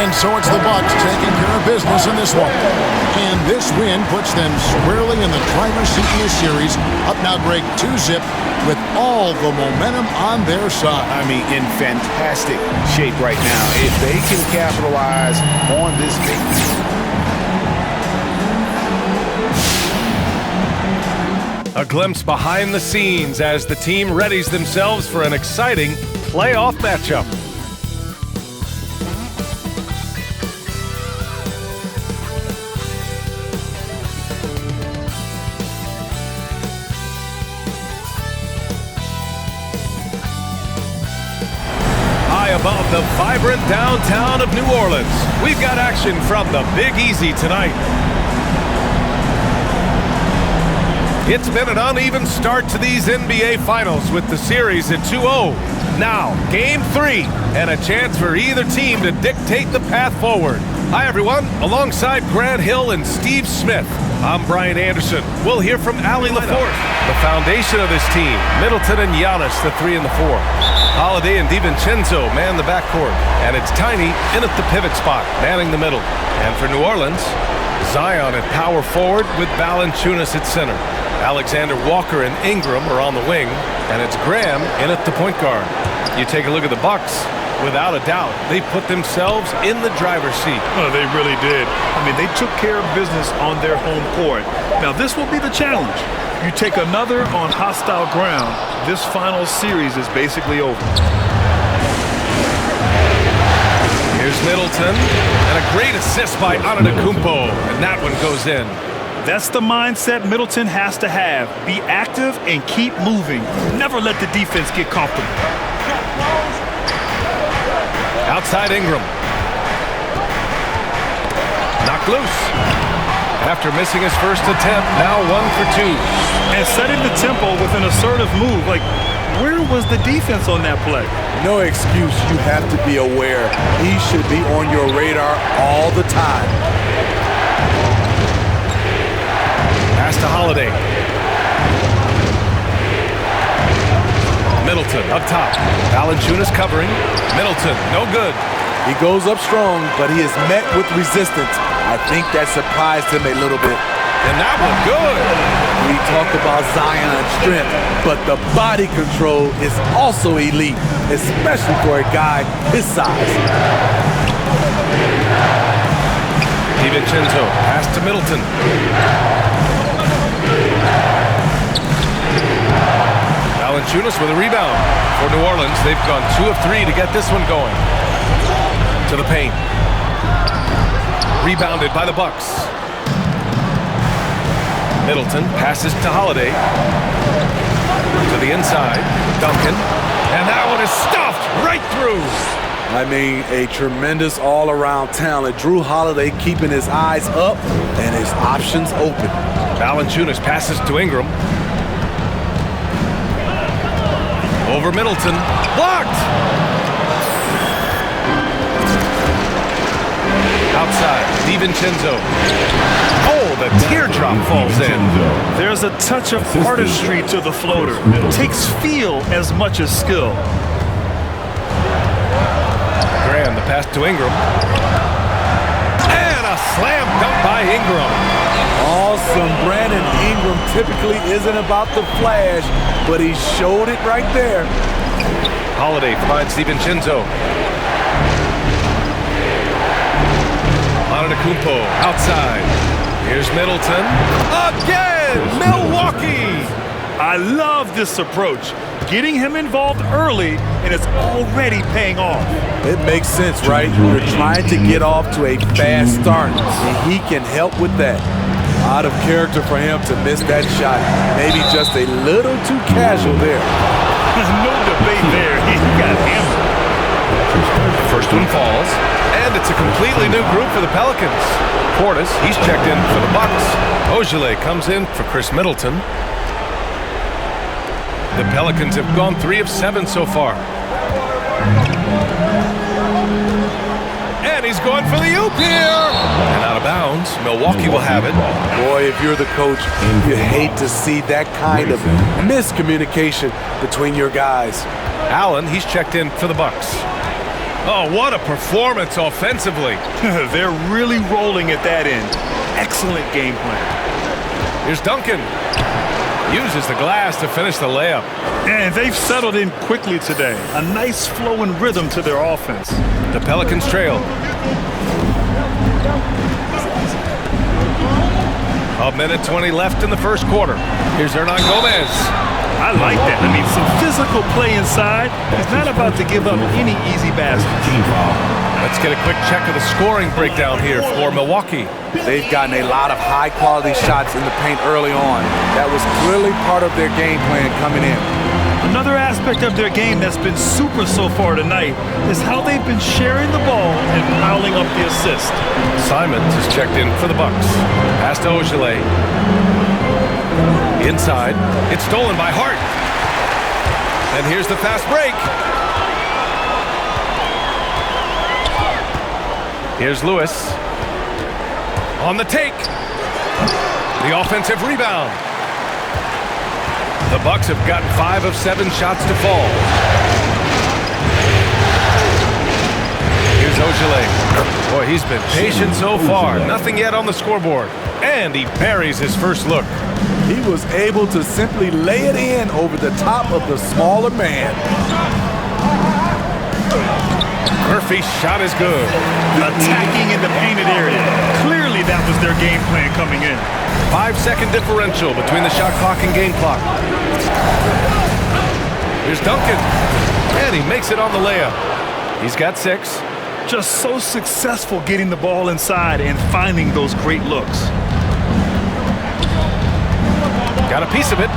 And so it's the Bucks taking care of business in this one. And this win puts them squarely in the driver's seat in this series. Up now, Greg, 2-0 with all the momentum on their side. I mean, in fantastic shape right now. If they can capitalize on this victory. A glimpse behind the scenes as the team readies themselves for an exciting playoff matchup. High above the vibrant downtown of New Orleans, we've got action from the Big Easy tonight. It's been an uneven start to these NBA Finals with the series at 2-0. Now, Game 3, and a chance for either team to dictate the path forward. Hi, everyone. Alongside Grant Hill and Steve Smith, I'm Brian Anderson. We'll hear from Allie LaForce, the foundation of this team. Middleton and Giannis, the 3 and the 4. Holiday and DiVincenzo man the backcourt. And it's Tiny in at the pivot spot, manning the middle. And for New Orleans, Zion at power forward with Valanciunas at center. Alexander Walker and Ingram are on the wing, and it's Graham in at the point guard. You take a look at the Bucks, without a doubt, they put themselves in the driver's seat. Oh, they really did. I mean, they took care of business on their home court. Now, this will be the challenge. You take another on hostile ground, this final series is basically over. Here's Middleton, and a great assist by Antetokounmpo, and that one goes in. That's the mindset Middleton has to have. Be active and keep moving. Never let the defense get comfortable. Outside Ingram. Knocked loose. After missing his first attempt, now 1 for 2. And setting the tempo with an assertive move. Like, where was the defense on that play? No excuse. You have to be aware. He should be on your radar all the time. Pass to Holiday. Middleton up top. Valanciunas covering. Middleton, no good. He goes up strong, but he is met with resistance. I think that surprised him a little bit. And that one good. We talked about Zion's strength, but the body control is also elite, especially for a guy his size. DiVincenzo, pass to Middleton. Valanciunas with a rebound. For New Orleans, they've gone 2 of 3 to get this one going. To the paint. Rebounded by the Bucks. Middleton passes to Holiday. To the inside, Duncan. And that one is stuffed right through. I mean, a tremendous all-around talent. Drew Holiday keeping his eyes up and his options open. Valanciunas passes to Ingram. Over Middleton. Blocked! Outside, DiVincenzo. Oh, the teardrop falls in. There's a touch of artistry to the floater. Takes feel as much as skill. Graham pass to Ingram. And a slam dunk by Ingram. Awesome. Brandon Ingram typically isn't about the flash, but he showed it right there. Holiday finds DiVincenzo. Antetokounmpo outside. Here's Middleton. Again, Milwaukee. I love this approach. Getting him involved early, and it's already paying off. It makes sense, right? You're trying to get off to a fast start, and he can help with that. Out of character for him to miss that shot. Maybe just a little too casual there. No debate there. He got hammered. The first one falls, and it's a completely new group for the Pelicans. Portis, he's checked in for the Bucks. Ogilvy comes in for Chris Middleton. The Pelicans have gone 3 of 7 so far. And he's going for the oop here. And out of bounds. Milwaukee will have it. Boy, if you're the coach, you hate to see that kind of miscommunication between your guys. Allen, he's checked in for the Bucks. Oh, what a performance offensively. They're really rolling at that end. Excellent game plan. Here's Duncan. Uses the glass to finish the layup. And they've settled in quickly today. A nice flow and rhythm to their offense. The Pelicans trail. A minute 20 left in the first quarter. Here's Hernan Gomez. I like that. I mean, some physical play inside. He's not about to give up any easy baskets. Let's get a quick check of the scoring breakdown here for Milwaukee. They've gotten a lot of high-quality shots in the paint early on. That was clearly part of their game plan coming in. Another aspect of their game that's been super so far tonight is how they've been sharing the ball and piling up the assist. Simons is checked in for the Bucks. Pass to Ogilvy. Inside. It's stolen by Hart. And here's the fast break. Here's Lewis. On the take. The offensive rebound. The Bucks have gotten 5 of 7 shots to fall. Here's Ogilvy. Boy, he's been patient so far. Nothing yet on the scoreboard. And he buries his first look. He was able to simply lay it in over the top of the smaller man. Murphy's shot is good. Attacking in the painted area. Clearly that was their game plan coming in. 5-second differential between the shot clock and game clock. Here's Duncan. And he makes it on the layup. He's got 6. Just so successful getting the ball inside and finding those great looks. Got a piece of it.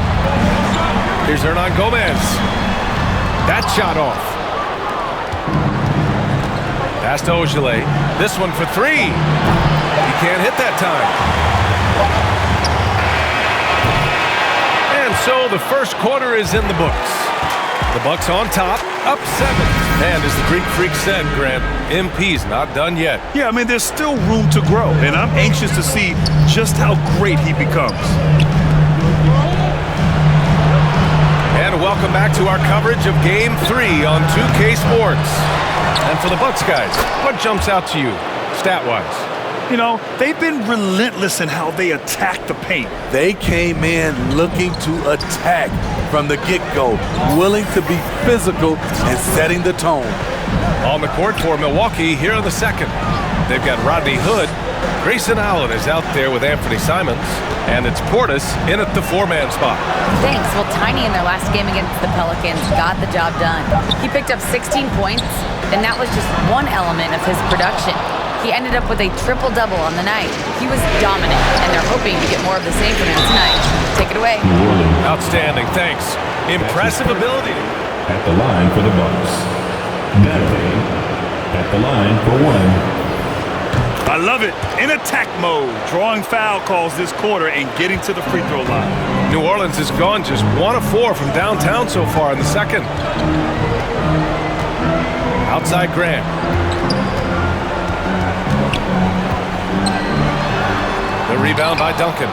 Here's Hernan Gomez. That shot off. Pass to Ogilvy. This one for 3. He can't hit that time. And so the first quarter is in the books. The Bucks on top, up 7. And as the Greek Freak said, Grant, MP's not done yet. Yeah, I mean, there's still room to grow, and I'm anxious to see just how great he becomes. And welcome back to our coverage of Game 3 on 2K Sports. And for the Bucks guys, what jumps out to you, stat-wise? You know, they've been relentless in how they attack the paint. They came in looking to attack from the get-go, willing to be physical and setting the tone. On the court for Milwaukee here in the second. They've got Rodney Hood. Grayson Allen is out there with Anthony Simons. And it's Portis in at the 4-man spot. Thanks. Well, Tiny in their last game against the Pelicans got the job done. He picked up 16 points, and that was just one element of his production. He ended up with a triple-double on the night. He was dominant, and they're hoping to get more of the same from him tonight. Take it away. Outstanding. Thanks. Impressive ability. At the line for the Bucks. Natalie at the line for 1. I love it. In attack mode, drawing foul calls this quarter and getting to the free throw line. New Orleans has gone just 1 of 4 from downtown so far in the second. Outside Grant. The rebound by Duncan.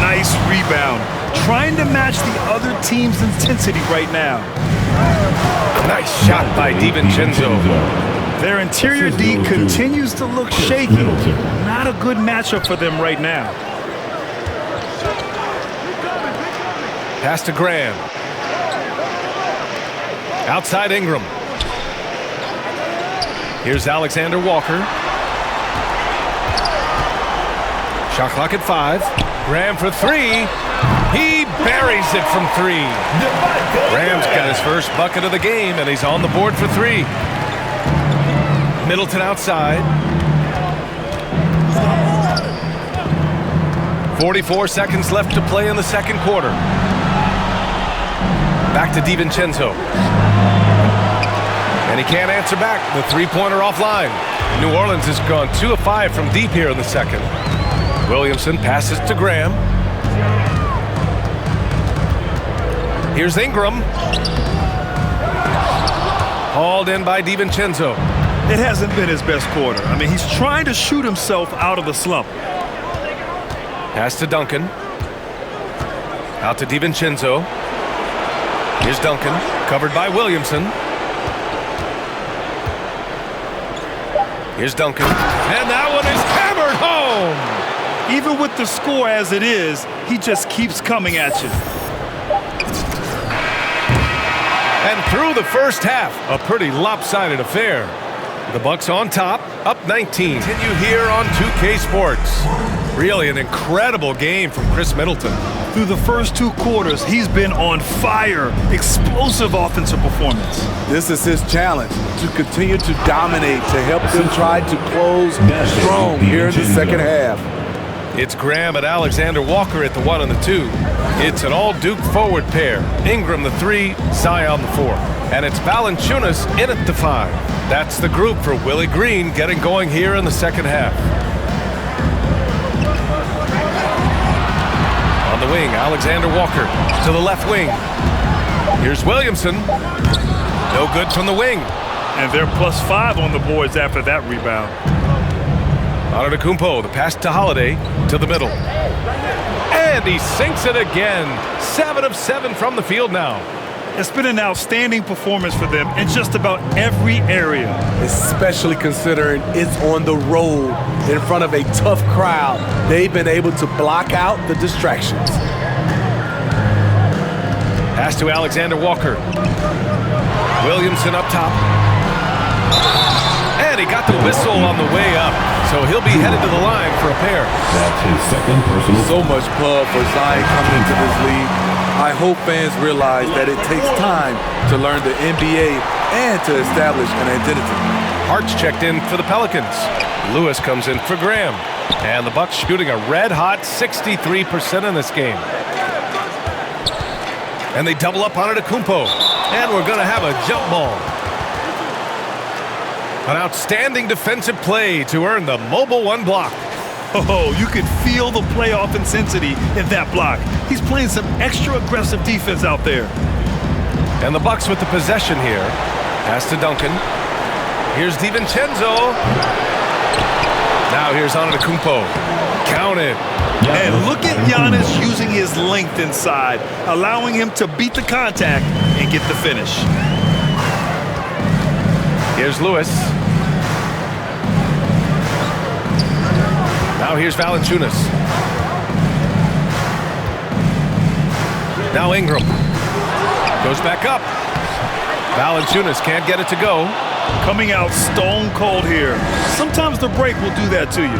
Nice rebound. Trying to match the other team's intensity right now. Nice shot by DiVincenzo. Their interior D continues to look shaky. Not a good matchup for them right now. Pass to Graham. Outside Ingram. Here's Alexander Walker. Shot clock at 5. Graham for 3. He buries it from 3. Graham's got his first bucket of the game, and he's on the board for 3. Middleton outside. 44 seconds left to play in the second quarter. Back to DiVincenzo. And he can't answer back. The three-pointer offline. New Orleans has gone 2 of 5 from deep here in the second. Williamson passes to Graham. Here's Ingram. Hauled in by DiVincenzo. It hasn't been his best quarter. I mean, he's trying to shoot himself out of the slump. Pass to Duncan. Out to DiVincenzo. Here's Duncan, covered by Williamson. Here's Duncan. And that one is hammered home! Even with the score as it is, he just keeps coming at you. And through the first half, a pretty lopsided affair. The Bucks on top, up 19. Continue here on 2K Sports. Really an incredible game from Chris Middleton. Through the first 2 quarters, he's been on fire. Explosive offensive performance. This is his challenge, to continue to dominate, to help them try to close strong here in the second half. It's Graham and Alexander Walker at the 1 and the 2. It's an all-Duke forward pair. Ingram the 3, Zion the 4. And it's Valanciunas in at the 5. That's the group for Willie Green getting going here in the second half. On the wing, Alexander Walker to the left wing. Here's Williamson. No good from the wing. And they're +5 on the boards after that rebound. Antetokounmpo, the pass to Holiday, to the middle. And he sinks it again. 7 of 7 from the field now. It's been an outstanding performance for them in just about every area. Especially considering it's on the road in front of a tough crowd. They've been able to block out the distractions. Pass to Alexander Walker. Williamson up top. And he got the whistle on the way up. So he'll be headed to the line for a pair. That's his second personal. So much love for Zion coming into this league. I hope fans realize that it takes time to learn the NBA and to establish an identity. Hart's checked in for the Pelicans. Lewis comes in for Graham. And the Bucks shooting a red-hot 63% in this game. And they double up on Antetokounmpo. And we're going to have a jump ball. An outstanding defensive play to earn the mobile 1 block. Oh, you can feel the playoff intensity in that block. He's playing some extra aggressive defense out there. And the Bucks with the possession here. Pass to Duncan. Here's DiVincenzo. Now here's Antetokounmpo. Counted. And look at Giannis using his length inside, allowing him to beat the contact and get the finish. Here's Lewis. Now here's Valanciunas. Now Ingram. Goes back up. Valanciunas can't get it to go. Coming out stone cold here. Sometimes the break will do that to you.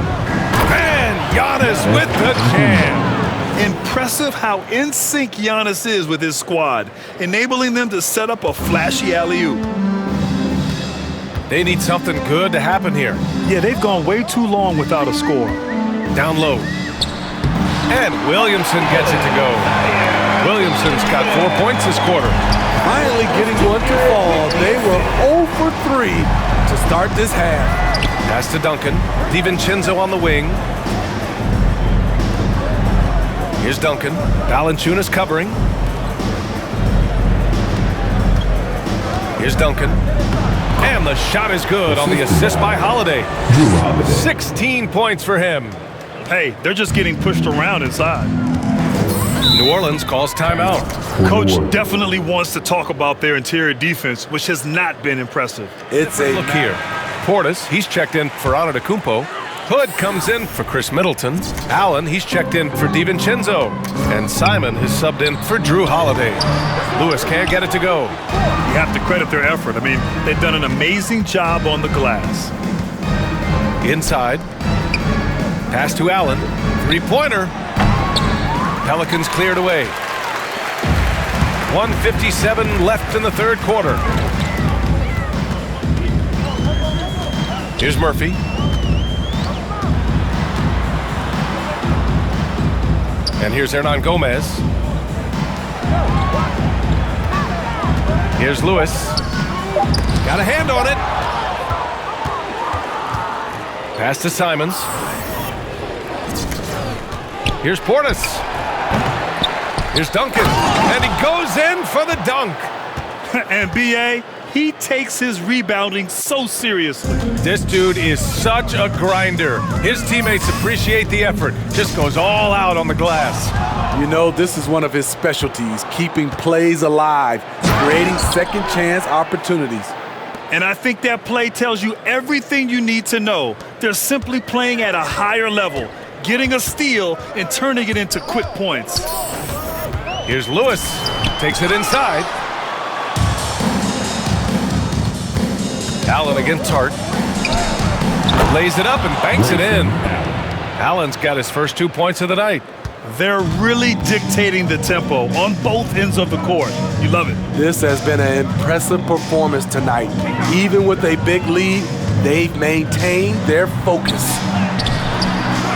And Giannis with the jam. Impressive how in sync Giannis is with his squad, enabling them to set up a flashy alley-oop. They need something good to happen here. Yeah, they've gone way too long without a score. Down low. And Williamson gets it to go. Williamson's got 4 points this quarter. Finally getting one to fall. They were 0 for 3 to start this half. Pass to Duncan. DiVincenzo on the wing. Here's Duncan. Valanciunas covering. Here's Duncan. And the shot is good on the assist by Holiday. 16 points for him. Hey, they're just getting pushed around inside. New Orleans calls timeout. Coach definitely wants to talk about their interior defense, which has not been impressive. It's a Look here. Portis, he's checked in for Antetokounmpo. Hood comes in for Chris Middleton. Allen, he's checked in for DiVincenzo. And Simon has subbed in for Drew Holiday. Lewis can't get it to go. You have to credit their effort. I mean, they've done an amazing job on the glass. Inside. Pass to Allen. Three-pointer. Pelicans cleared away. 1:57 left in the third quarter. Here's Murphy. And here's Hernan Gomez. Here's Lewis. Got a hand on it. Pass to Simons. Here's Portis. Here's Duncan. And he goes in for the dunk. And B.A., he takes his rebounding so seriously. This dude is such a grinder. His teammates appreciate the effort. Just goes all out on the glass. You know, this is one of his specialties, keeping plays alive, creating second chance opportunities. And I think that play tells you everything you need to know. They're simply playing at a higher level, getting a steal and turning it into quick points. Here's Lewis. Takes it inside. Allen against Hart. Lays it up and banks it in. Allen's got his first 2 points of the night. They're really dictating the tempo on both ends of the court. You love it. This has been an impressive performance tonight. Even with a big lead, they've maintained their focus.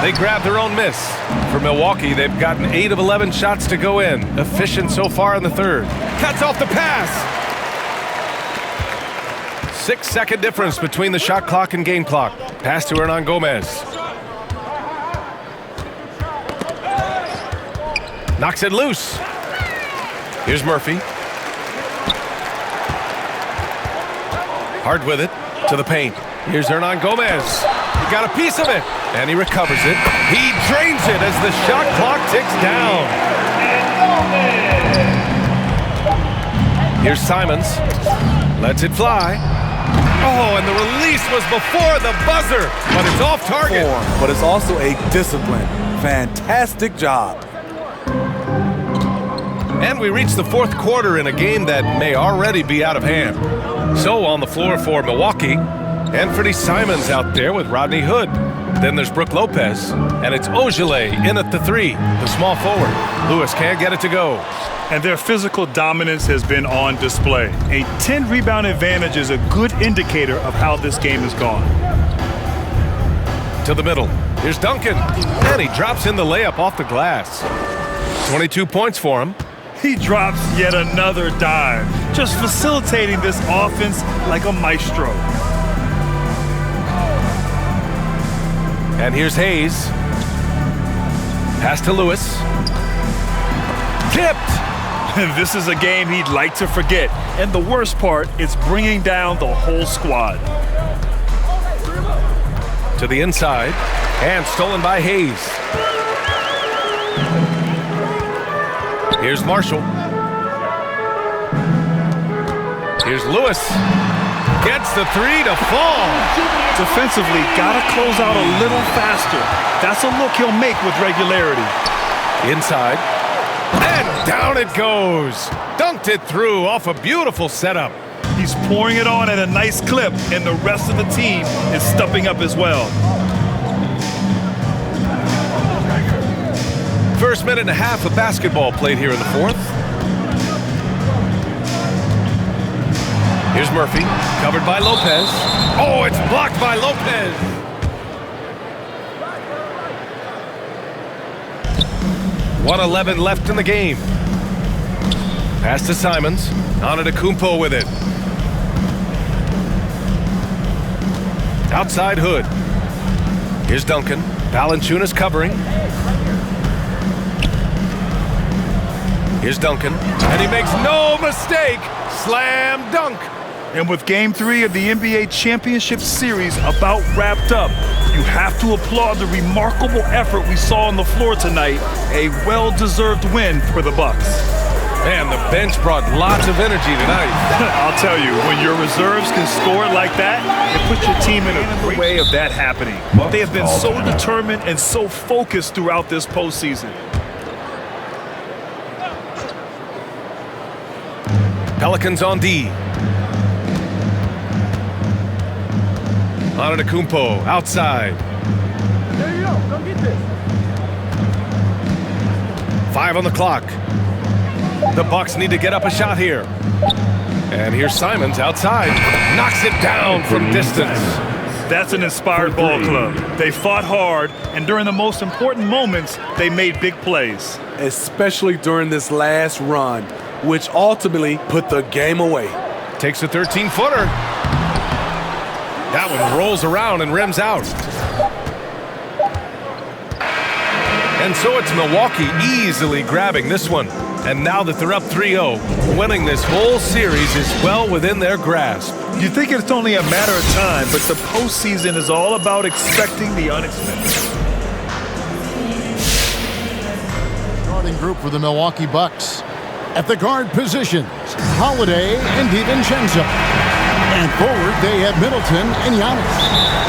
They grabbed their own miss. For Milwaukee, they've gotten 8 of 11 shots to go in. Efficient so far in the third. Cuts off the pass. 6-second difference between the shot clock and game clock. Pass to Hernan Gomez. Knocks it loose. Here's Murphy. Hard with it to the paint. Here's Hernan Gomez. He got a piece of it, and he recovers it. He drains it as the shot clock ticks down. Here's Simons. Lets it fly. Oh, and the release was before the buzzer, but it's off target. But it's also a discipline. Fantastic job. And we reach the fourth quarter in a game that may already be out of hand. So on the floor for Milwaukee, Anthony Simons out there with Rodney Hood. Then there's Brook Lopez, and it's Ogilvy in at the three, the small forward. Lewis can't get it to go. And their physical dominance has been on display. A 10-rebound advantage is a good indicator of how this game has gone. To the middle. Here's Duncan, and he drops in the layup off the glass. 22 points for him. He drops yet another dime, just facilitating this offense like a maestro. And here's Hayes. Pass to Lewis. Tipped. This is a game he'd like to forget. And the worst part, it's bringing down the whole squad. To the inside. And stolen by Hayes. Here's Marshall. Here's Lewis. Gets the three to fall. Defensively, gotta close out a little faster. That's a look he'll make with regularity. Inside. And down it goes. Dunked it through off a beautiful setup. He's pouring it on at a nice clip, and the rest of the team is stepping up as well. First minute and a half of basketball played here in the fourth. Here's Murphy, covered by Lopez. Oh, it's blocked by Lopez. .111 left in the game. Pass to Simons. Antetokounmpo with it. Outside Hood. Here's Duncan. Valanciunas covering. Here's Duncan, and he makes no mistake. Slam dunk. And with Game 3 of the NBA Championship Series about wrapped up, you have to applaud the remarkable effort we saw on the floor tonight. A well-deserved win for the Bucks. Man, the bench brought lots of energy tonight. I'll tell you, when your reserves can score like that, it puts your team in a great way of that happening. They have been so determined and so focused throughout this postseason. Pelicans on D. Antetokounmpo outside. There you go. Come get this. 5 on the clock. The Bucks need to get up a shot here. And here's Simons outside. Knocks it down from distance. That's an inspired ball club. They fought hard, and during the most important moments, they made big plays. Especially during this last run, which ultimately put the game away. Takes a 13-footer. That one rolls around and rims out. And so it's Milwaukee easily grabbing this one. And now that they're up 3-0, winning this whole series is well within their grasp. You think it's only a matter of time, but the postseason is all about expecting the unexpected. Starting group for the Milwaukee Bucks. At the guard positions, Holiday and DiVincenzo. And forward, they have Middleton and Giannis.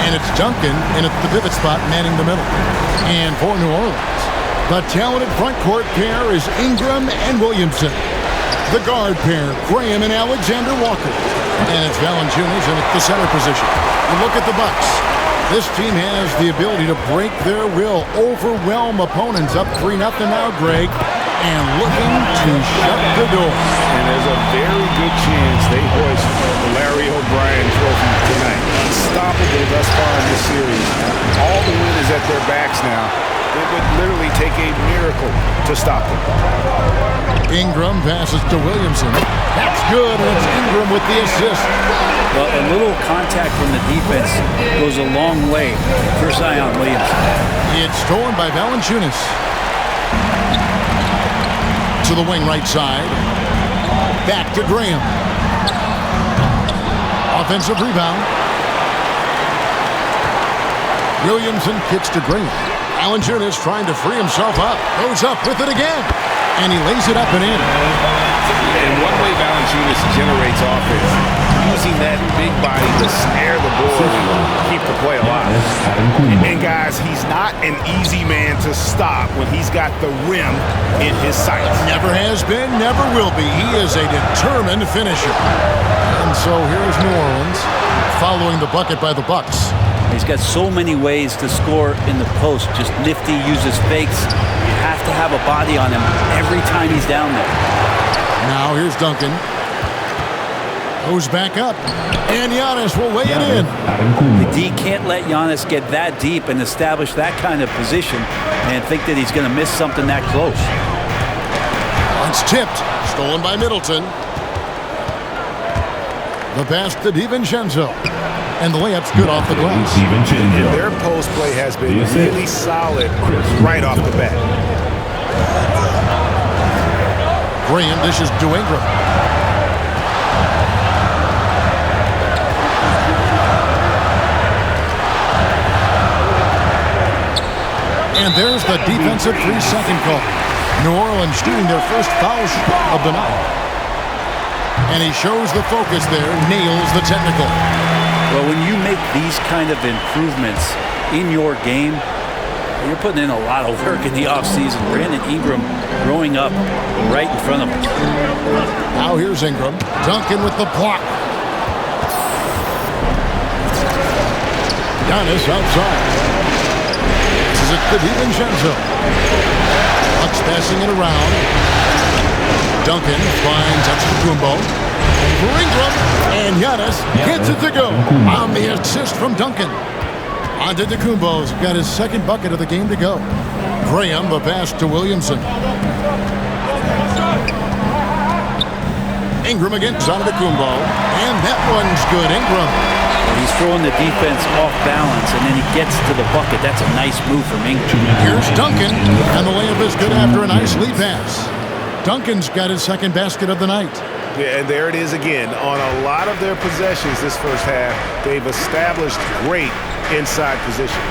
And it's Duncan in at the pivot spot manning the middle. And for New Orleans, the talented front court pair is Ingram and Williamson. The guard pair, Graham and Alexander Walker. And it's Valanciunas in at the center position. And look at the Bucks. This team has the ability to break their will, overwhelm opponents up 3-0 now, Greg, and looking to shut the door. And there's a very good chance they hoist the Larry O'Brien trophy tonight. Unstoppable thus far in this series. All the wind is at their backs now. It would literally take a miracle to stop them. Ingram passes to Williamson. That's good, and it's Ingram with the assist. Well, a little contact from the defense goes a long way for Zion Williamson. It's stolen by Valanciunas. To the wing right side. Back to Graham. Offensive rebound. Williamson kicks to Graham. Valanciunas trying to free himself up. Goes up with it again. And he lays it up and in. And one way Valanciunas generates offense, using that big body to snare the board and keep the play alive. And guys, he's not an easy man to stop when he's got the rim in his sights. Never has been, never will be. He is a determined finisher. And so here's New Orleans following the bucket by the Bucks. He's got so many ways to score in the post. Just nifty, uses fakes. You have to have a body on him every time he's down there. Now here's Duncan. Goes back up. And Giannis will lay it in. The D can't let Giannis get that deep and establish that kind of position and think that he's going to miss something that close. It's tipped. Stolen by Middleton. The pass to DiVincenzo. And the layup's good off the glass. Their post play has been really solid right off the bat. Graham dishes to Ingram. And there's the defensive 3-second call. New Orleans shooting their first foul of the night. And he shows the focus there, nails the technical. Well, when you make these kind of improvements in your game, you're putting in a lot of work in the offseason. Brandon Ingram growing up right in front of us. Now here's Ingram. Duncan with the block. Giannis outside. This is it to DiVincenzo. Bucks passing it around. Duncan finds Antetokounmpo. For Ingram, and Giannis gets it to go on the assist from Duncan. Antetokounmpo's got his second bucket of the game to go. Graham, the pass to Williamson. Ingram against Antetokounmpo, and that one's good. Ingram. He's throwing the defense off balance, and then he gets to the bucket. That's a nice move from Ingram. Here's Duncan, and the layup is good after a nice lead pass. Duncan's got his second basket of the night. Yeah, and there it is again. On a lot of their possessions this first half, they've established great inside position.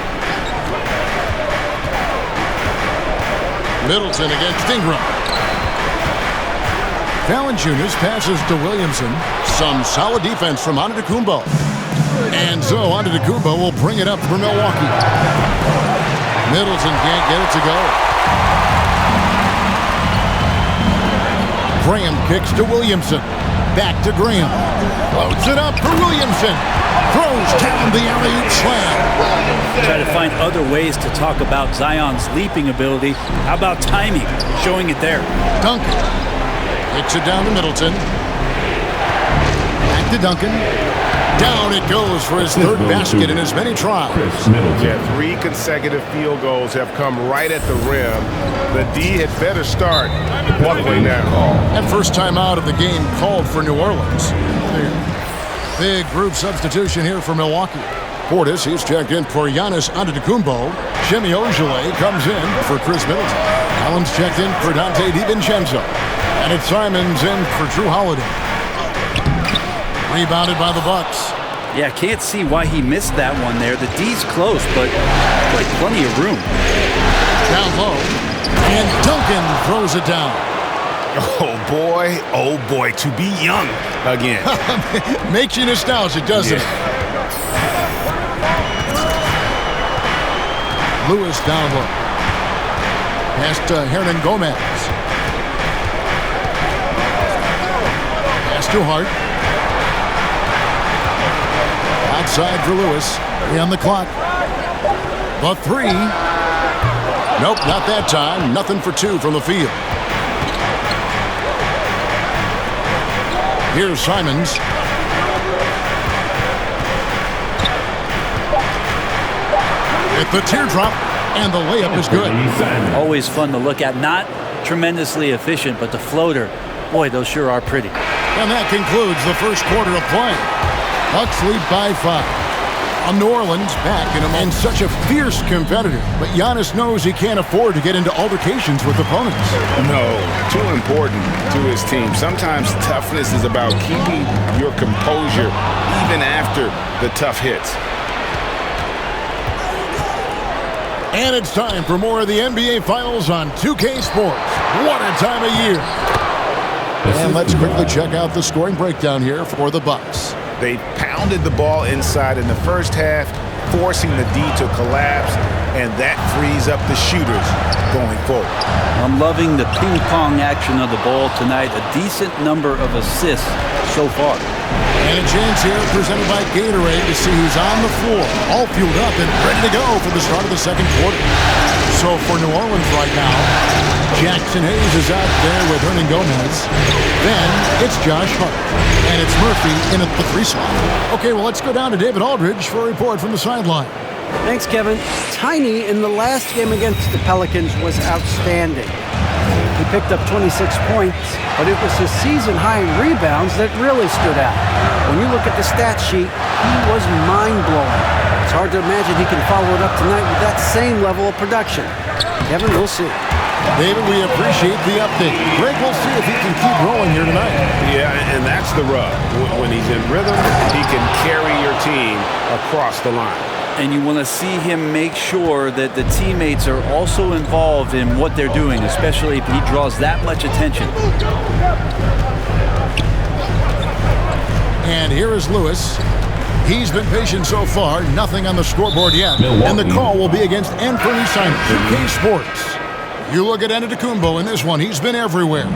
Middleton against Ingram. Valanciunas passes to Williamson. Some solid defense from Antetokounmpo. And so Antetokounmpo will bring it up for Milwaukee. Middleton can't get it to go. Graham kicks to Williamson. Back to Graham. Loads it up for Williamson. Throws down the alley-oop slam. Try to find other ways to talk about Zion's leaping ability. How about timing? Showing it there. Duncan kicks it down to Middleton. Back to Duncan. Down it goes for his third basket in as many tries. Yeah, 3 consecutive field goals have come right at the rim. The D had better start buckling down. And first time out of the game called for New Orleans. Big group substitution here for Milwaukee. Portis, he's checked in for Giannis Antetokounmpo. Jimmy Ojale comes in for Chris Middleton. Allen's checked in for Dante DiVincenzo. And it's Simons in for Drew Holiday. Rebounded by the Bucks. Yeah, can't see why he missed that one there. The D's close, but plenty of room. Down low. And Duncan throws it down. Oh boy, to be young again. Makes you nostalgic, doesn't it? Lewis down low. Pass to Hernan Gomez. Pass to Hart. Outside for Lewis. 3 on the clock. The 3. Nope, not that time. Nothing for 2 from the field. Here's Simons. At the teardrop, and the layup is good. Always fun to look at. Not tremendously efficient, but the floater, boy, those sure are pretty. And that concludes the first quarter of play. Bucks lead by 5. New Orleans back and such a fierce competitor, but Giannis knows he can't afford to get into altercations with opponents. No, too important to his team. Sometimes toughness is about keeping your composure even after the tough hits. And it's time for more of the NBA Finals on 2K Sports. What a time of year. And let's quickly check out the scoring breakdown here for the Bucks. They pounded the ball inside in the first half, forcing the D to collapse, and that frees up the shooters going forward. I'm loving the ping-pong action of the ball tonight. A decent number of assists so far. And a chance here presented by Gatorade to see who's on the floor, all fueled up and ready to go for the start of the second quarter. So for New Orleans right now, Jackson Hayes is out there with Hernan Gomez. Then it's Josh Hart. And it's Murphy in at the 3 slot. Okay, well, let's go down to David Aldridge for a report from the sideline. Thanks, Kevin. Tiny in the last game against the Pelicans was outstanding. He picked up 26 points, but it was his season-high in rebounds that really stood out. When you look at the stat sheet, he was mind-blowing. It's hard to imagine he can follow it up tonight with that same level of production. Kevin, we'll see. David, we appreciate the update. Greg, we'll see if he can keep rolling here tonight. Yeah, and that's the rub. When he's in rhythm, he can carry your team across the line. And you want to see him make sure that the teammates are also involved in what they're doing, especially if he draws that much attention. And here is Lewis. He's been patient so far. Nothing on the scoreboard yet. And the call will be against Anthony Simons. 2K Sports. You look at Antetokounmpo in this one. He's been everywhere.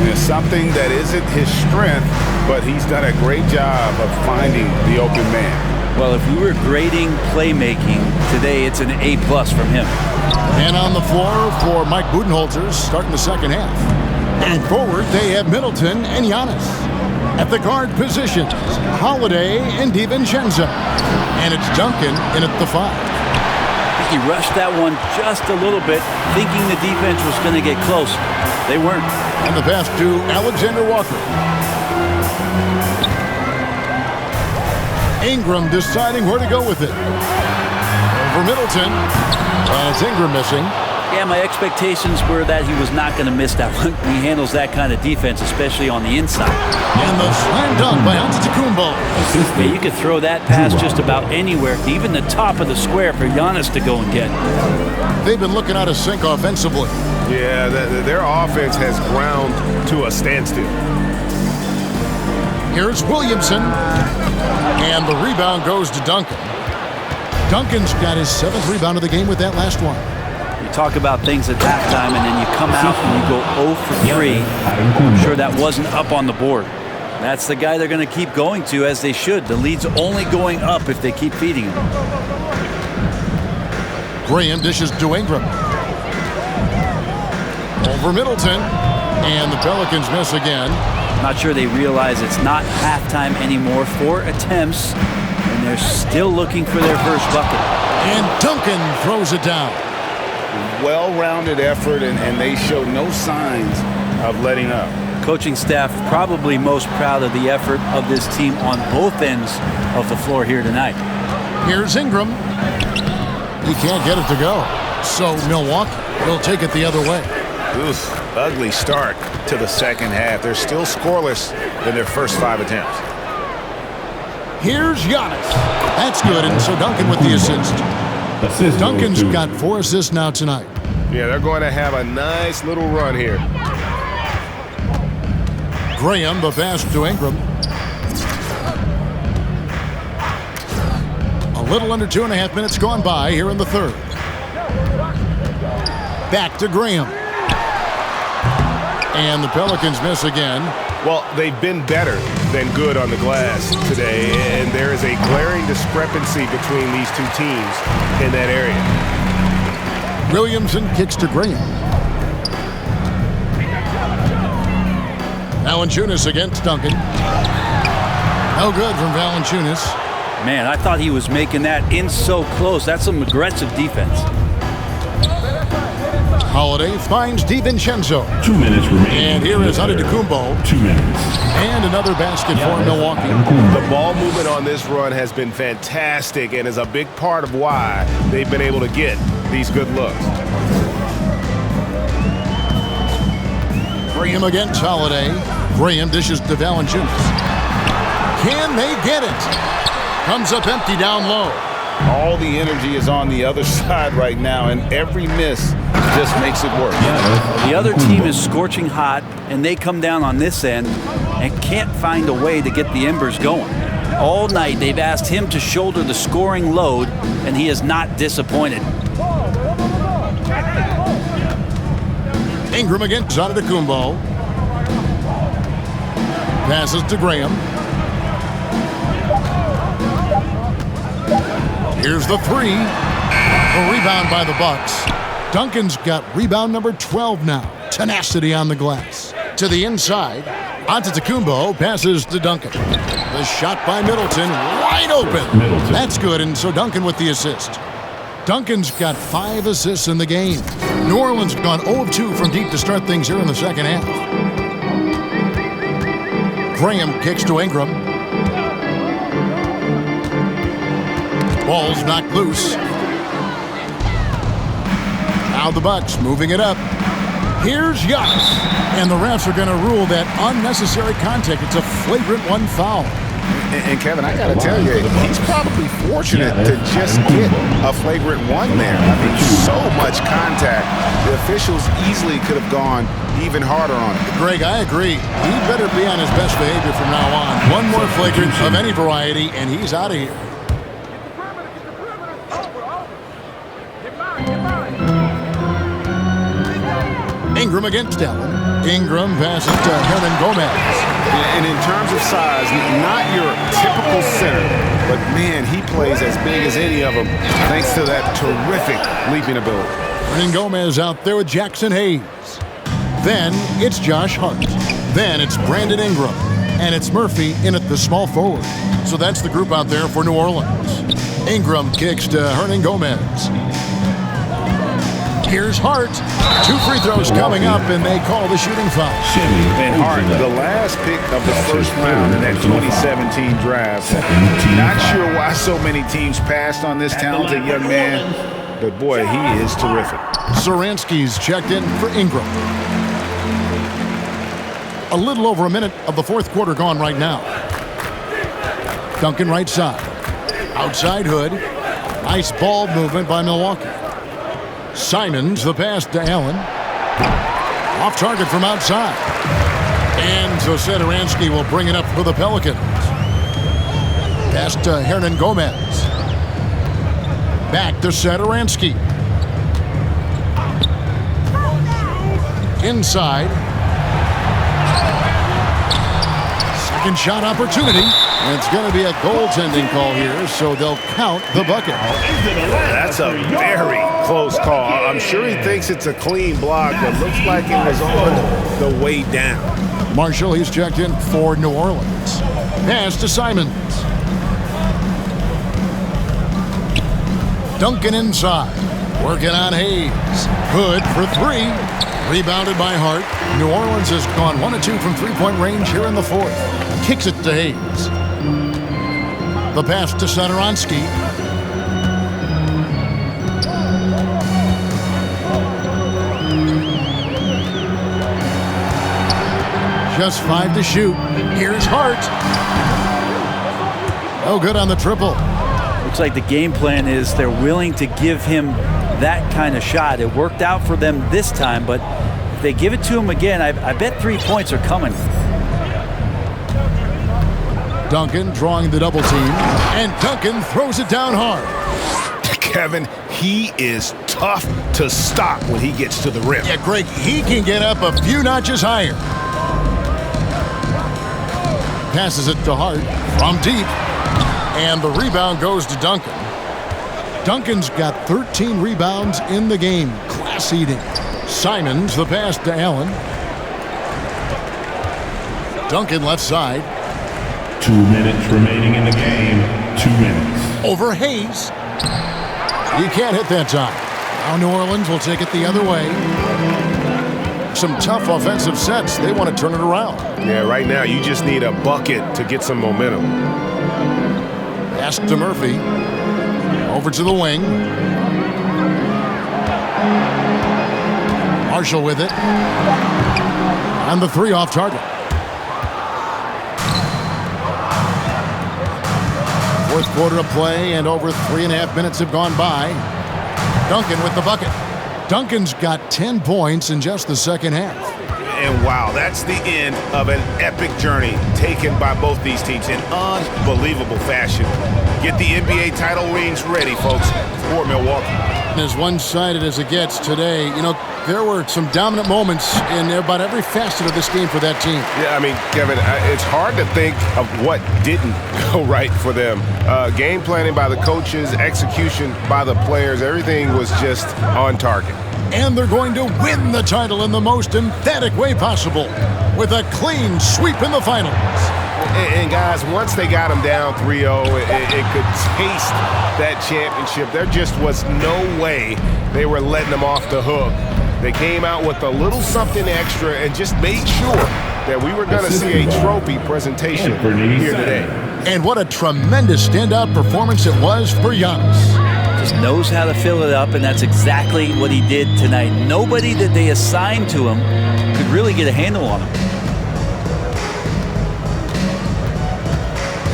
There's something that isn't his strength, but he's done a great job of finding the open man. Well, if we were grading playmaking today, it's an A+ from him. And on the floor for Mike Budenholzer starting the second half. And forward, they have Middleton and Giannis. At the guard positions, Holiday and DiVincenzo. And it's Duncan in at the 5. He rushed that one just a little bit, thinking the defense was going to get close. They weren't. And the pass to Alexander Walker. Ingram deciding where to go with it. Over Middleton. And it's Ingram missing. Yeah, my expectations were that he was not going to miss that one. He handles that kind of defense, especially on the inside. And the slam dunk by Antetokounmpo. Yeah, you could throw that pass just about anywhere, even the top of the square for Giannis to go and get. They've been looking out of sync offensively. Yeah, their offense has ground to a standstill. Here's Williamson. And the rebound goes to Duncan. Duncan's got his 7th rebound of the game with that last one. You talk about things at halftime, and then you come out and you go 0 for 3. I'm sure that wasn't up on the board. That's the guy they're going to keep going to, as they should. The lead's only going up if they keep feeding him. Graham dishes to Ingram. Over Middleton. And the Pelicans miss again. Not sure they realize it's not halftime anymore. 4 attempts, and they're still looking for their first bucket. And Duncan throws it down. Well-rounded effort, and they show no signs of letting up. Coaching staff probably most proud of the effort of this team on both ends of the floor here tonight. Here's Ingram. He can't get it to go. So Milwaukee will take it the other way. Oof, ugly start to the second half. They're still scoreless in their first 5 attempts. Here's Giannis. That's good, and so Duncan with the assist. Duncan's got 4 assists now tonight. Yeah, they're going to have a nice little run here. Graham, the pass to Ingram. A little under 2.5 minutes gone by here in the third. Back to Graham. And the Pelicans miss again. Well, they've been better than good on the glass today, and there is a glaring discrepancy between these two teams in that area. Williamson kicks to Graham. Valanciunas against Duncan. No good from Valanciunas. Man, I thought he was making that in so close. That's some aggressive defense. Holiday finds DiVincenzo. 2 minutes remaining. And here is Antetokounmpo. 2 minutes. And another basket for Milwaukee. The ball movement on this run has been fantastic and is a big part of why they've been able to get these good looks. Graham against Holiday. Graham dishes to Valanciunas. Can they get it? Comes up empty down low. All the energy is on the other side right now, and every miss just makes it work. The other team is scorching hot, and they come down on this end and can't find a way to get the embers going. All night they've asked him to shoulder the scoring load, and he is not disappointed. Ingram against Antetokounmpo. Passes to Graham. Here's the 3. A rebound by the Bucks. Duncan's got rebound number 12 now. Tenacity on the glass. To the inside. Antetokounmpo passes to Duncan. The shot by Middleton. Wide open. That's good, and so Duncan with the assist. Duncan's got 5 assists in the game. New Orleans have gone 0 of 2 from deep to start things here in the second half. Graham kicks to Ingram. Ball's knocked loose. Now the Bucks moving it up. Here's Giannis. And the refs are going to rule that unnecessary contact. It's a flagrant 1 foul. And Kevin, I got to tell you, he's probably fortunate to just get a flagrant 1 there. I mean, so much contact. The officials easily could have gone even harder on it. Greg, I agree. He better be on his best behavior from now on. 1 more flagrant of any variety, and he's out of here. Ingram against Allen. Ingram passes to Hernan Gomez. And in terms of size, not your typical center, but man, he plays as big as any of them thanks to that terrific leaping ability. Hernan Gomez out there with Jackson Hayes. Then it's Josh Hart. Then it's Brandon Ingram. And it's Murphy in at the small forward. So that's the group out there for New Orleans. Ingram kicks to Hernan Gomez. Here's Hart. 2 free throws coming up, and they call the shooting foul. And Hart, the last pick of the first round in that 2017 draft. Not sure why so many teams passed on this talented young man, but boy, he is terrific. Saransky's checked in for Ingram. A little over a minute of the 4th quarter gone right now. Duncan right side. Outside Hood. Nice ball movement by Milwaukee. Simons, the pass to Allen. Off target from outside. And so Satoransky will bring it up for the Pelicans. Pass to Hernan Gomez. Back to Satoransky. Inside. Second shot opportunity. And it's going to be a goaltending call here, so they'll count the bucket. That's a very close call. I'm sure he thinks it's a clean block, but looks like it was on the way down. Marshall, he's checked in for New Orleans. Pass to Simons. Duncan inside. Working on Hayes. Good for three. Rebounded by Hart. New Orleans has gone 1 of 2 from three-point range here in the fourth. Kicks it to Hayes. The pass to Satoransky. Just 5 to shoot. Here's Hart. Oh, good on the triple. Looks like the game plan is they're willing to give him that kind of shot. It worked out for them this time, but if they give it to him again, I bet 3 points are coming. Duncan drawing the double team, and Duncan throws it down hard. Kevin, he is tough to stop when he gets to the rim. Yeah, Greg, he can get up a few notches higher. Passes it to Hart from deep, and the rebound goes to Duncan. Duncan's got 13 rebounds in the game. Class eating. Simons, the pass to Allen. Duncan left side. 2 minutes remaining in the game. 2 minutes. Over Hayes. You can't hit that time. Now New Orleans will take it the other way. Some tough offensive sets. They want to turn it around. Yeah, right now you just need a bucket to get some momentum. Pass to Murphy. Over to the wing. Marshall with it. And the three off target. Fourth quarter of play, and over 3.5 minutes have gone by. Duncan with the bucket. Duncan's got 10 points in just the second half. And wow, that's the end of an epic journey taken by both these teams in unbelievable fashion. Get the NBA title rings ready, folks, for Milwaukee. As one-sided as it gets today, you know, there were some dominant moments in about every facet of this game for that team. Yeah, I mean, Kevin, it's hard to think of what didn't go right for them. Game planning by the coaches, execution by the players, everything was just on target. And they're going to win the title in the most emphatic way possible with a clean sweep in the finals. And guys, once they got them down 3-0, it could taste that championship. There just was no way they were letting them off the hook. They came out with a little something extra and just made sure that we were going to see a trophy presentation here today. And what a tremendous standout performance it was for Giannis. Just knows how to fill it up, and that's exactly what he did tonight. Nobody that they assigned to him could really get a handle on him.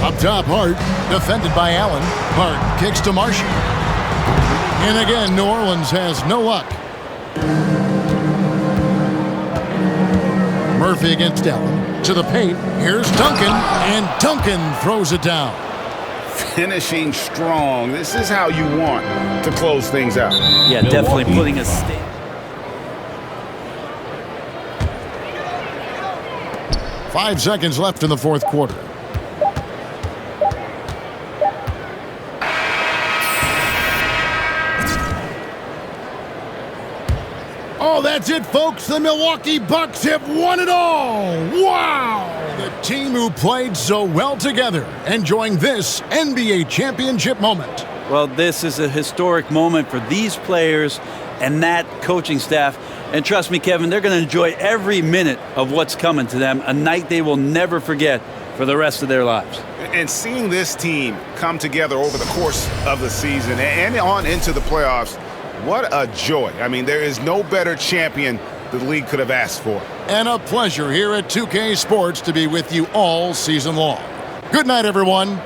Up top, Hart, defended by Allen. Hart kicks to Marshall. And again, New Orleans has no luck. Murphy against Allen. To the paint. Here's Duncan. And Duncan throws it down. Finishing strong. This is how you want to close things out. Yeah, definitely putting a stake. 5 seconds left in the fourth quarter. Oh, that's it, folks. The Milwaukee Bucks have won it all. Wow! The team who played so well together, enjoying this NBA championship moment. Well, this is a historic moment for these players and that coaching staff. And trust me, Kevin, they're going to enjoy every minute of what's coming to them, a night they will never forget for the rest of their lives. And seeing this team come together over the course of the season and on into the playoffs, what a joy. I mean, there is no better champion the league could have asked for. And a pleasure here at 2K Sports to be with you all season long. Good night, everyone.